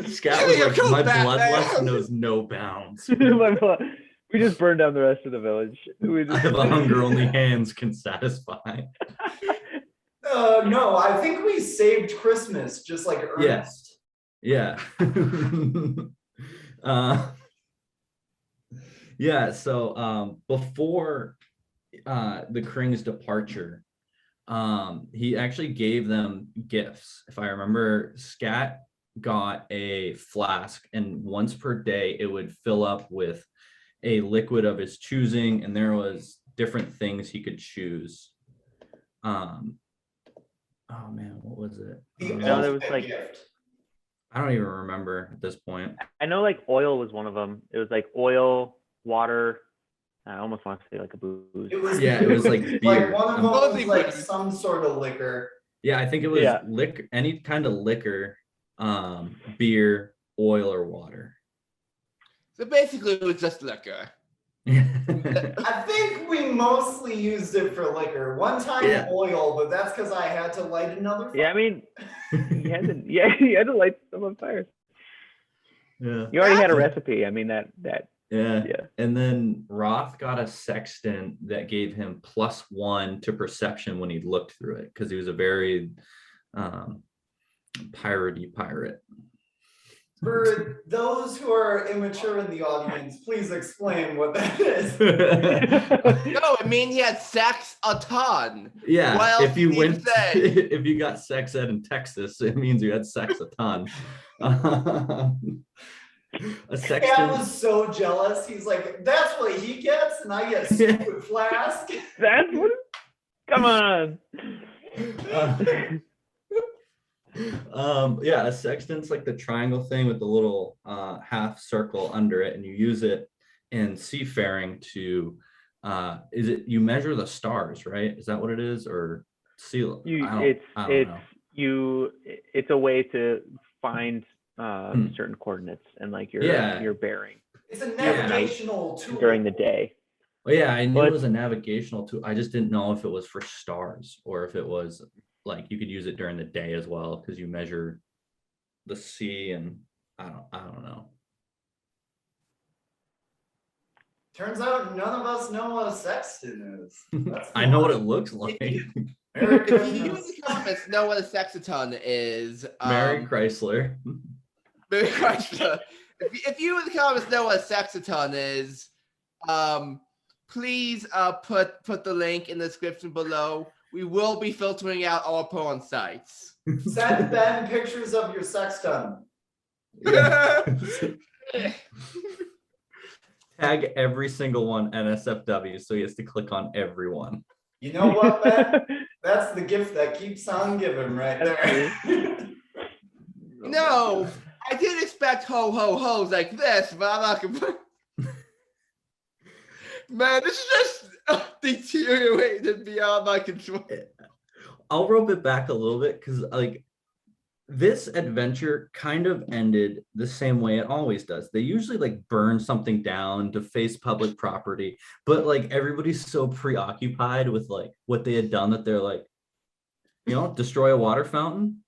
Scat was like, my Batman. bloodlust knows no bounds. We just burned down the rest of the village. I have a hunger only hands can satisfy. No, I think we saved Christmas, just like Ernest. Yeah. Yeah, so before the Kring's departure, he actually gave them gifts. If I remember, Scat got a flask, and once per day it would fill up with a liquid of his choosing, and there was different things he could choose. Oh man, what was it? There was like gift. I don't even remember at this point. I know like oil was one of them. It was like oil, water. I almost want to say like a booze. It was like beer. Like one of them Mostly was like booze. some sort of liquor. Yeah, I think it was liquor, any kind of liquor, beer, oil, or water. So basically it was just liquor. I think we mostly used it for liquor. One time oil, but that's because I had to light another fire. Yeah, I mean, you had to light some on fire. Yeah. You already had a recipe. I mean that. Yeah. Yeah. And then Roth got a sextant that gave him +1 to perception when he looked through it, because he was a very piratey pirate. For those who are immature in the audience, please explain what that is. No, it means he had sex a ton. Yeah, What else if you do you went, say? if you got sex ed in Texas, it means you had sex a ton. A Cat sextant. was so jealous. He's like, "That's what he gets, and I get stupid flask." That's what. Come on. Yeah, a sextant's like the triangle thing with the little half circle under it, and you use it in seafaring to is it you measure the stars, right? Is that what it is? Or seal? It's a way to find certain coordinates and like your bearing It's a navigational tool during the day. Well, yeah, I knew it was a navigational tool. I just didn't know if it was for stars or if it was like you could use it during the day as well, because you measure the sea, and I don't know. Turns out none of us know what a sextant is. I know what it looks like. Merry If you in Christmas. the comments know what a sexaton is, Mary Chrysler. Mary Chrysler. If you in the comments know what a sexaton is, please put the link in the description below. We will be filtering out all porn sites. Send Ben pictures of your sexton. Tag every single one NSFW, so he has to click on everyone. You know what, Matt? That's the gift that keeps on giving right there. No, I didn't expect ho ho ho's like this, but I'm not gonna. Man, this is just deteriorated beyond my control. I'll rope it back a little bit because like this adventure kind of ended the same way it always does. They usually like burn something down to face public property, but like everybody's so preoccupied with like what they had done that they're like, destroy a water fountain,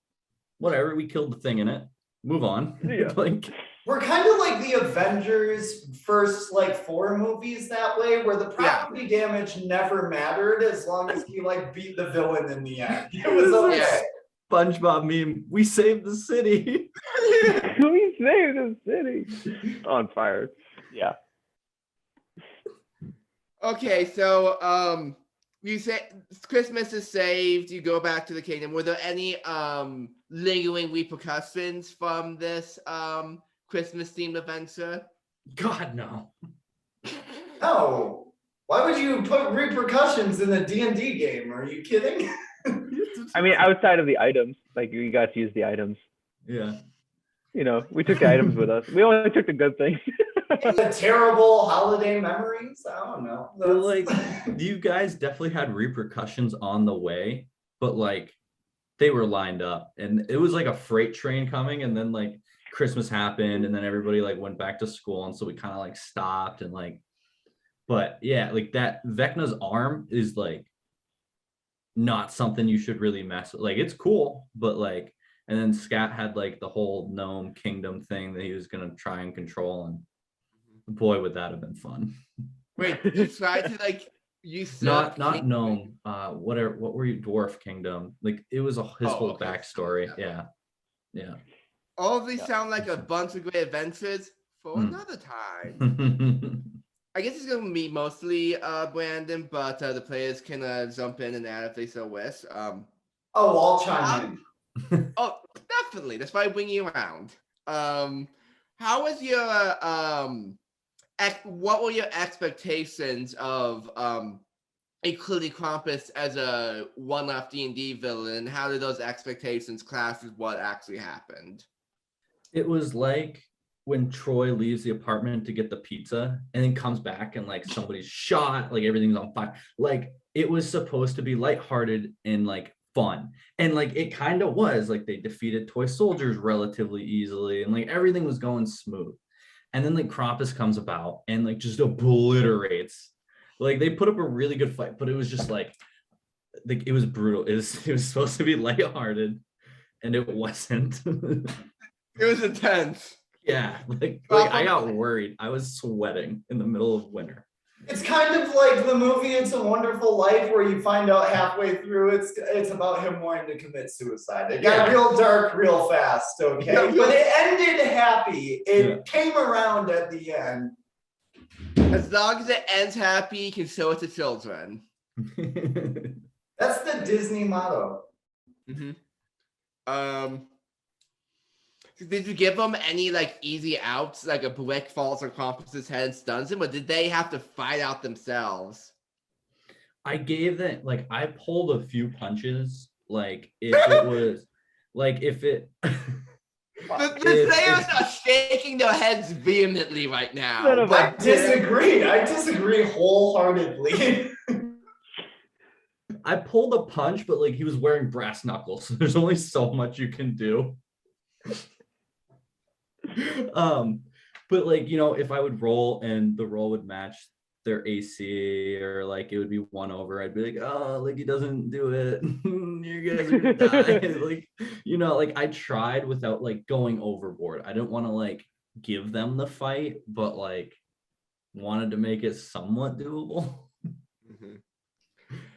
whatever, we killed the thing in it, move on. Yeah. Like We're kind of like the Avengers first like 4 movies that way, where the property damage never mattered as long as he like beat the villain in the end. It was okay. SpongeBob meme, we saved the city. We saved the city on fire. Yeah. Okay, so you say Christmas is saved, you go back to the kingdom. Were there any lingering repercussions from this Christmas themed adventure? God, no. No. Why would you put repercussions in a D&D game? Are you kidding? I mean, outside of the items, like you got to use the items. Yeah. We took the items with us. We only took the good things. The terrible holiday memories? I don't know. But like you guys definitely had repercussions on the way, but like they were lined up and it was like a freight train coming, and then like Christmas happened and then everybody like went back to school, and so we kind of like stopped and like, but yeah, like that Vecna's arm is like not something you should really mess with. Like it's cool, but like, and then Scat had like the whole gnome kingdom thing that he was gonna try and control, and boy would that have been fun. Wait, you tried to like not gnome, what were you, dwarf kingdom, like it was his whole backstory. Yeah. All of these sound like a bunch of great adventures for another time. I guess it's gonna be mostly Brandon, but the players can jump in and add if they so wish. I'll chime in. Oh, definitely. That's why I bring you around. How was your what were your expectations of including Krampus as a one-off D&D villain? How did those expectations clash with what actually happened? It was like when Troy leaves the apartment to get the pizza and then comes back and like somebody's shot, like everything's on fire. Like it was supposed to be lighthearted and like fun, and like it kind of was. Like they defeated toy soldiers relatively easily and like everything was going smooth, and then like Krampus comes about and like just obliterates. Like they put up a really good fight, but it was just like it was brutal. It was supposed to be lighthearted and it wasn't. It was intense. Yeah, like I got worried. I was sweating in the middle of winter. It's kind of like the movie It's a Wonderful Life, where you find out halfway through it's about him wanting to commit suicide. It got real dark real fast, okay? But it ended happy. It came around at the end. As long as it ends happy, you can show it to children. That's the Disney motto. Did you give them any like easy outs, like a brick falls on Krampus's head and stuns him, or did they have to fight out themselves? I gave that, like I pulled a few punches, like if it was like if it The players are shaking their heads vehemently right now. I disagree wholeheartedly. I pulled a punch, but like he was wearing brass knuckles, so there's only so much you can do. But like, if I would roll and the roll would match their AC, or like it would be 1 over, I'd be like, oh, like he doesn't do it. You guys are gonna die. Like, like I tried without like going overboard. I didn't want to like give them the fight, but like wanted to make it somewhat doable.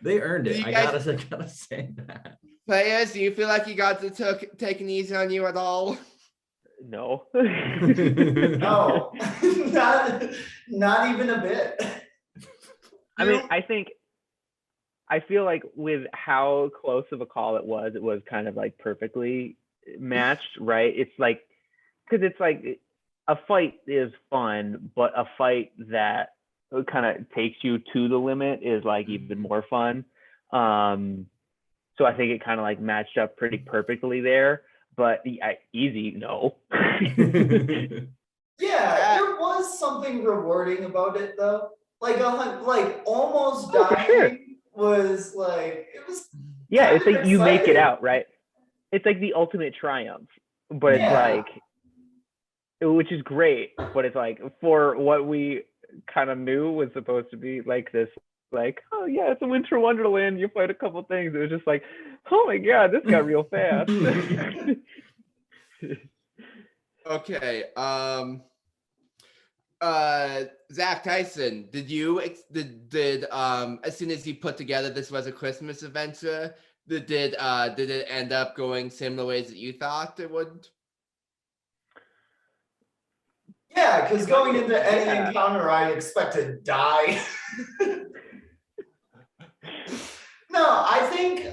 They earned it. I gotta say that. Players, do you feel like you got to take it easy on you at all? No. No, not even a bit. I mean, I feel like with how close of a call it was kind of like perfectly matched, right? It's like, because it's like a fight is fun, but a fight that kind of takes you to the limit is like even more fun. So I think it kind of like matched up pretty perfectly there. But easy, no. Yeah, there was something rewarding about it though. Like almost dying sure. was like it was. Yeah, it's like you make it exciting. out, right? It's like the ultimate triumph, but it's Yeah. like, which is great. But it's like for what we kind of knew was supposed to be like this, like, oh yeah, it's a winter wonderland. You fight a couple things. It was just like, oh my god, this got real fast. Okay. Zach Tyson, did you did as soon as you put together this was a Christmas adventure, did it end up going similar ways that you thought it would? Yeah, because going into any Yeah. encounter, I expect to die. No, I think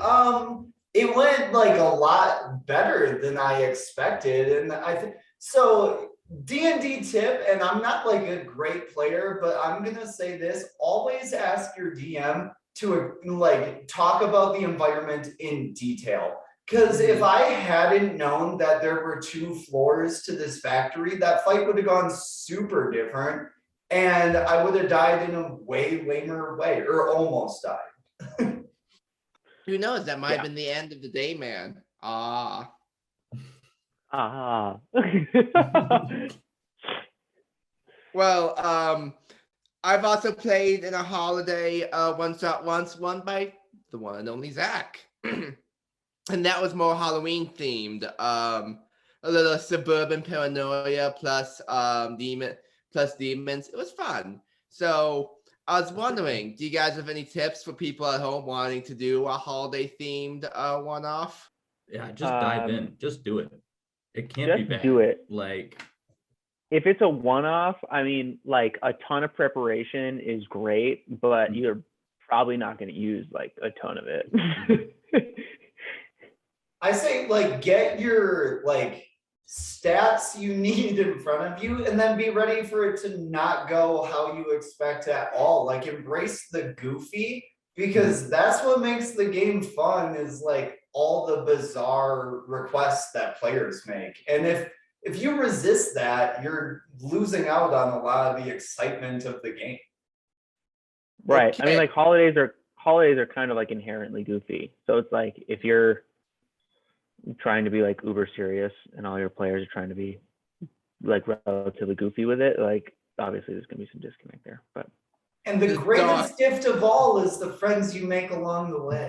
it went like a lot better than I expected, and I think so. D&D tip, and I'm not like a great player, but I'm gonna say this: always ask your DM to like talk about the environment in detail. Because if I hadn't known that there were 2 floors to this factory, that fight would have gone super different, and I would have died in a way lamer way, or almost died. Who knows? That might have been the end of the day, man. Well, I've also played in a holiday one-shot once, won by the one and only Zach. And that was more Halloween themed. A little suburban paranoia plus demons. It was fun. So I was wondering, do you guys have any tips for people at home wanting to do a holiday themed one-off? Yeah, just dive in. Just do it. It can't be bad. Do it. Like, if it's a one-off, I mean, like a ton of preparation is great, but you're probably not going to use like a ton of it. I say like get your like stats you need in front of you and then be ready for it to not go how you expect at all. Like embrace the goofy, because that's what makes the game fun, is like all the bizarre requests that players make. And if you resist that, you're losing out on a lot of the excitement of the game. Right. Okay. I mean, like holidays are kind of like inherently goofy. So it's like if you're trying to be like uber serious and all your players are trying to be like relatively goofy with it, like obviously there's gonna be some disconnect there. But And the greatest gift of all is the friends you make along the way.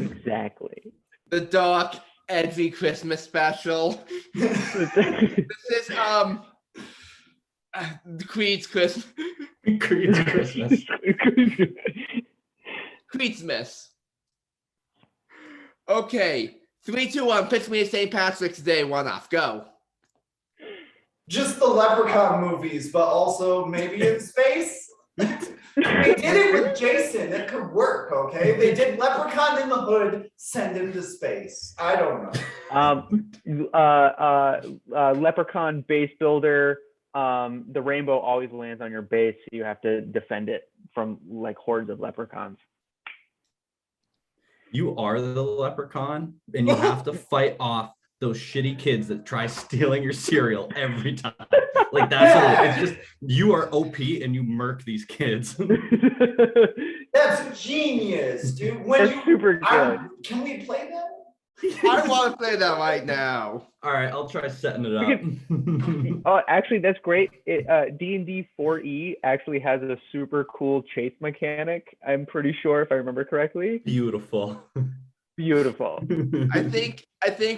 exactly. The dark, edgy Christmas special. This is Creed's Christmas. Creed's Christmas. Creedsmas. Okay, 3, 2, 1. Pitch me a St. Patrick's Day one-off. Go. Just the Leprechaun movies, but also maybe in space. They did it with Jason. It could work, okay? They did Leprechaun in the Hood, send him to space. I don't know. Leprechaun base builder. The rainbow always lands on your base, so you have to defend it from like hordes of leprechauns. You are the leprechaun, and you have to fight off those shitty kids that try stealing your cereal every time. Like that's what it's just, you are OP and you murk these kids. That's genius, dude. That's super good. Can we play that? I want to play that right now. All right, I'll try setting it up. Oh, actually, that's great. D&D 4E actually has a super cool chase mechanic. I'm pretty sure, if I remember correctly. Beautiful. I think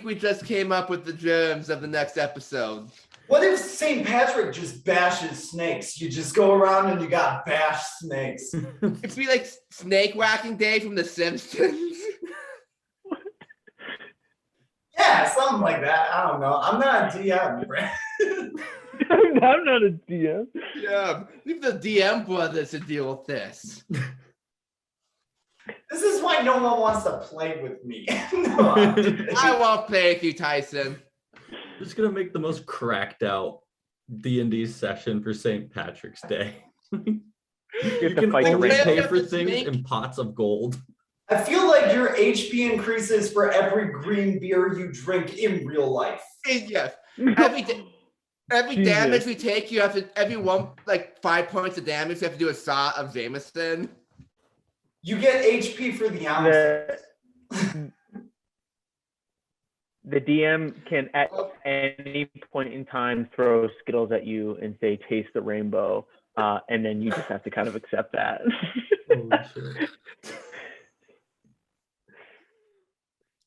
we just came up with the germs of the next episode. What if St. Patrick just bashes snakes? You just go around and you got bash snakes. It'd be like snake whacking day from The Simpsons. Yeah, something like that. I don't know. I'm not a DM, Brad. I'm not a DM. Yeah, leave the DM brothers to deal with this. This is why no one wants to play with me. No, I won't play with you, Tyson. Just gonna make the most cracked out D&D session for St. Patrick's Day. You have to can fight the only rainbow. pay for Just things make- in pots of gold. I feel like your HP increases for every green beer you drink in real life. Yes. Every Jesus. damage we take, you have to every one like 5 points of damage. You have to do a shot of Jameson. You get HP for the ounce. The DM can at any point in time throw Skittles at you and say, taste the rainbow. And then you just have to kind of accept that. Holy shit.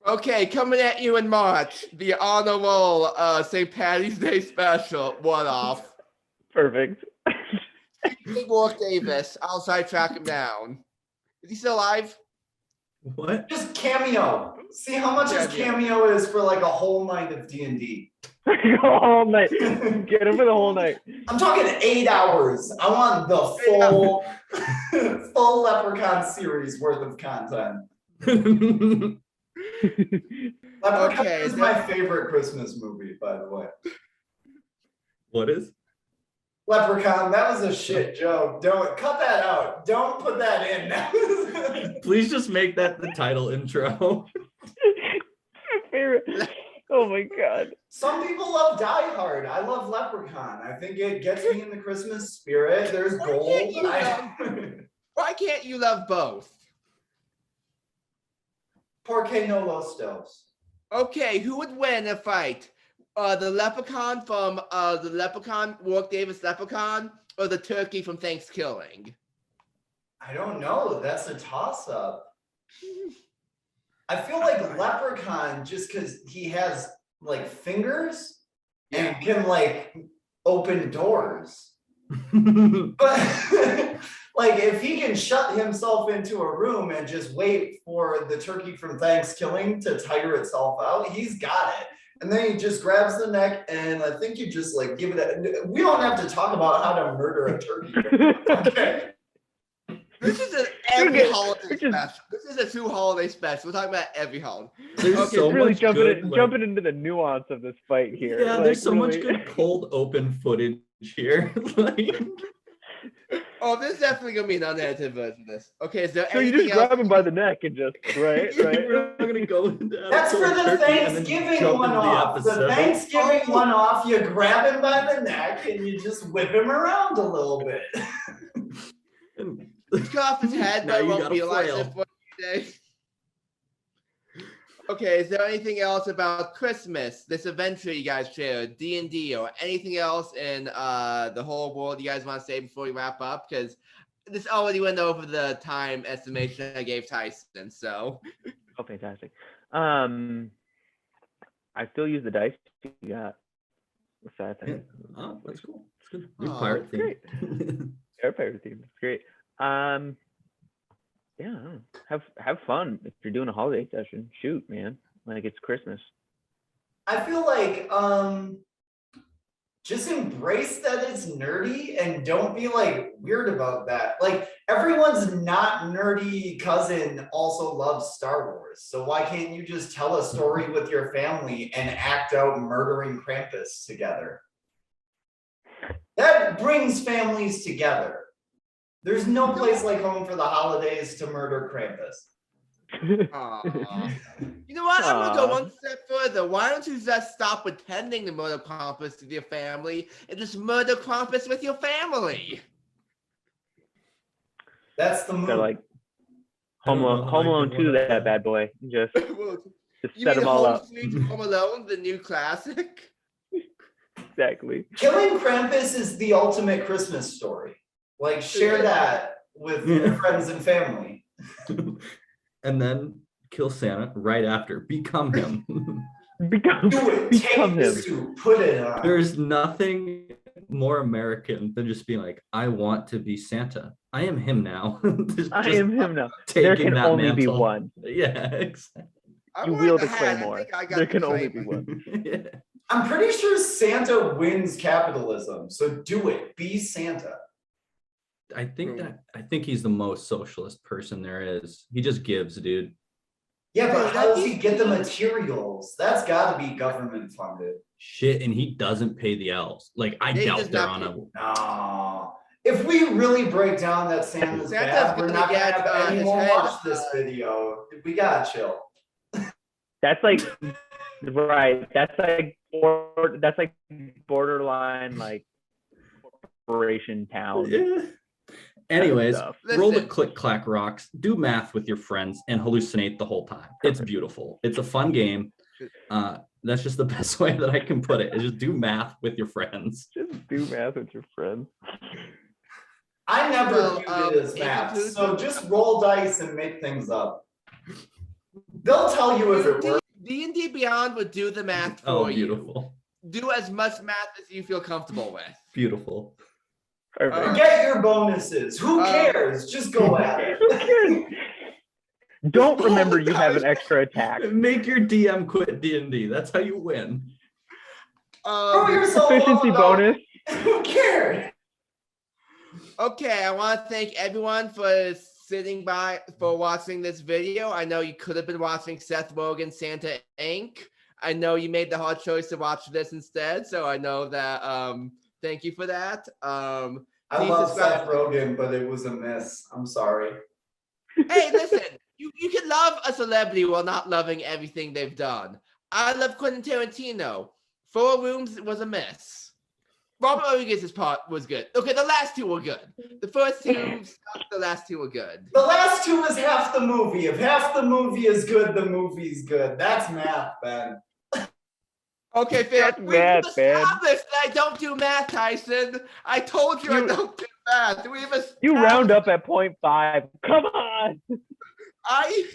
Okay, coming at you in March, the honor roll St. Patty's Day special one-off. Perfect. Mark Davis. I'll try to track him down. Is he still alive? What? Just cameo. See how much his cameo is for like a whole night of D&D. All night. Get him for the whole night. I'm talking 8 hours. I want the full, full Leprechaun series worth of content. Leprechaun Okay, is my favorite Christmas movie, by the way. What is? Leprechaun, that was a shit joke. Don't cut that out. Don't put that in. Please just make that the title intro. Favorite. Oh my god. Some people love Die Hard. I love Leprechaun. I think it gets me in the Christmas spirit. There's gold. Why can't you love both? Porque no los dos. Okay, who would win a fight? The leprechaun from the Leprechaun, Warwick Davis Leprechaun, or the turkey from Thanksgiving? I don't know. That's a toss-up. I feel like Leprechaun, just because he has like fingers and can like open doors. But like if he can shut himself into a room and just wait for the turkey from Thanksgiving to tire itself out, he's got it. And then he just grabs the neck, and I think you just like give it a. We don't have to talk about how to murder a turkey. Okay. This is an every holiday special. This is a true holiday special. We're talking about every holiday. There's Okay, so Really much jumping good, into the nuance of this fight here. Yeah, Like, there's so much really. good cold open footage here. Like, Oh, there's definitely gonna be an unedited version of this. Okay, is there So you anything just else? grab him by the neck and just right. we're not gonna go into that. That's for the Thanksgiving one off. The Thanksgiving one off, you grab him by the neck and you just whip him around a little bit. Cut off his head, Now but I you won't got a realize flail. it for today. Okay, is there anything else about Christmas, this adventure you guys shared, D&D, or anything else in the whole world you guys want to say before we wrap up? Because this already went over the time estimation I gave Tyson, so. Oh, fantastic. I still use the dice you got. What's that thing? Yeah. Oh, that's cool. It's good. New Oh, pirate great. theme. Air pirate team. It's great. Yeah, I don't know. Have fun if you're doing a holiday session. Shoot, man. Like it's Christmas. I feel like just embrace that it's nerdy and don't be like weird about that. Like everyone's not nerdy cousin also loves Star Wars. So why can't you just tell a story with your family and act out murdering Krampus together? That brings families together. There's no place like home for the holidays to murder Krampus. Aw. You know what? I'm gonna go one step further. Why don't you just stop pretending to murder Krampus with your family and just murder Krampus with your family? That's the move. They're like Home Alone 2, that bad boy. Just You set mean them all Home up. Sweet Home Alone, the new classic? Exactly. Killing Krampus is the ultimate Christmas story. Like, share that with your friends and family. And then kill Santa right after. Become him. Become Do it. Take him. the suit. Put it on. There's nothing more American than just being like, I want to be Santa. I am him now. I am him now. There taking can that only be mantle. one. Yeah, exactly. I'm You wearing wield the a hat. I claymore. think I got There the can only be claymore. one. Yeah. I'm pretty sure Santa wins capitalism. So do it. Be Santa. I think he's the most socialist person there is. He just gives, dude. Yeah, but Dude, how does that'd he be get the huge. materials? That's got to be government funded. Shit, and he doesn't pay the elves. Like, I He doubt does they're not on pay- a. No. If we really break down that Santa's Santa's bad, we're gonna not gonna get, have his anyone head, watch this video. We gotta chill. That's like right. That's like borderline like corporation town. Yeah. Anyways, stuff. roll the Listen. click clack rocks, do math with your friends, and hallucinate the whole time. It's beautiful. It's a fun game. That's just the best way that I can put it. Is just do math with your friends. Just do math with your friends. I never Well, viewed it as in math, conclusion- so just roll dice and make things up. They'll tell you if it works. D&D Beyond would do the math for Oh, you. beautiful. Do as much math as you feel comfortable with. Beautiful. Perfect. Forget your bonuses. Who cares? Just go at it. Don't remember you have an extra attack. Make your DM quit D&D. That's how you win. Throw yourself Efficiency off, bonus. Who cares? Okay, I want to thank everyone for sitting by for watching this video. I know you could have been watching Seth Rogen Santa Inc. I know you made the hard choice to watch this instead, so I know that thank you for that. I Please love subscribe. Seth Rogen, but it was a miss. I'm sorry. Hey, listen, you can love a celebrity while not loving everything they've done. I love Quentin Tarantino. 4 Rooms was a miss. Robert Rodriguez's part was good. Okay, the last 2 were good. The first 2, the last 2 were good. The last 2 is half the movie. If half the movie is good, the movie's good. That's math, Ben. Okay, fair. That's math, man. I don't do math, Tyson. I told you I don't do math. We have a You round up at 0.5. Come on. I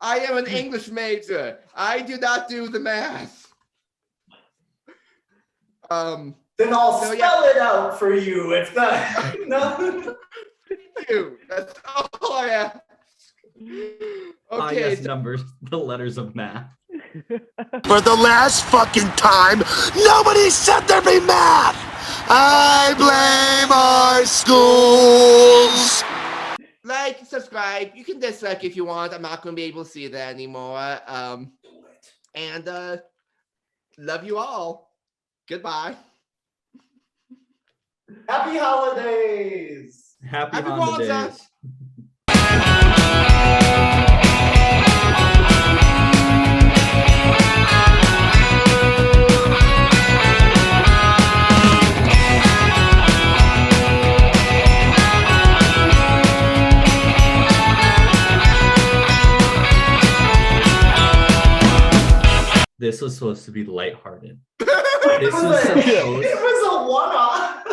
am an English major. I do not do the math. Then I'll So, spell it out for you if that. No. You. That's all I ask. Okay. Yes, numbers, the letters of math. For the last fucking time, nobody said there'd be math! I blame our schools! Like, subscribe. You can dislike if you want. I'm not going to be able to see that anymore. And love you all. Goodbye. Happy holidays. Happy Happy holidays. Kwanzaa. This was supposed to be lighthearted. It This was was a supposed one-off.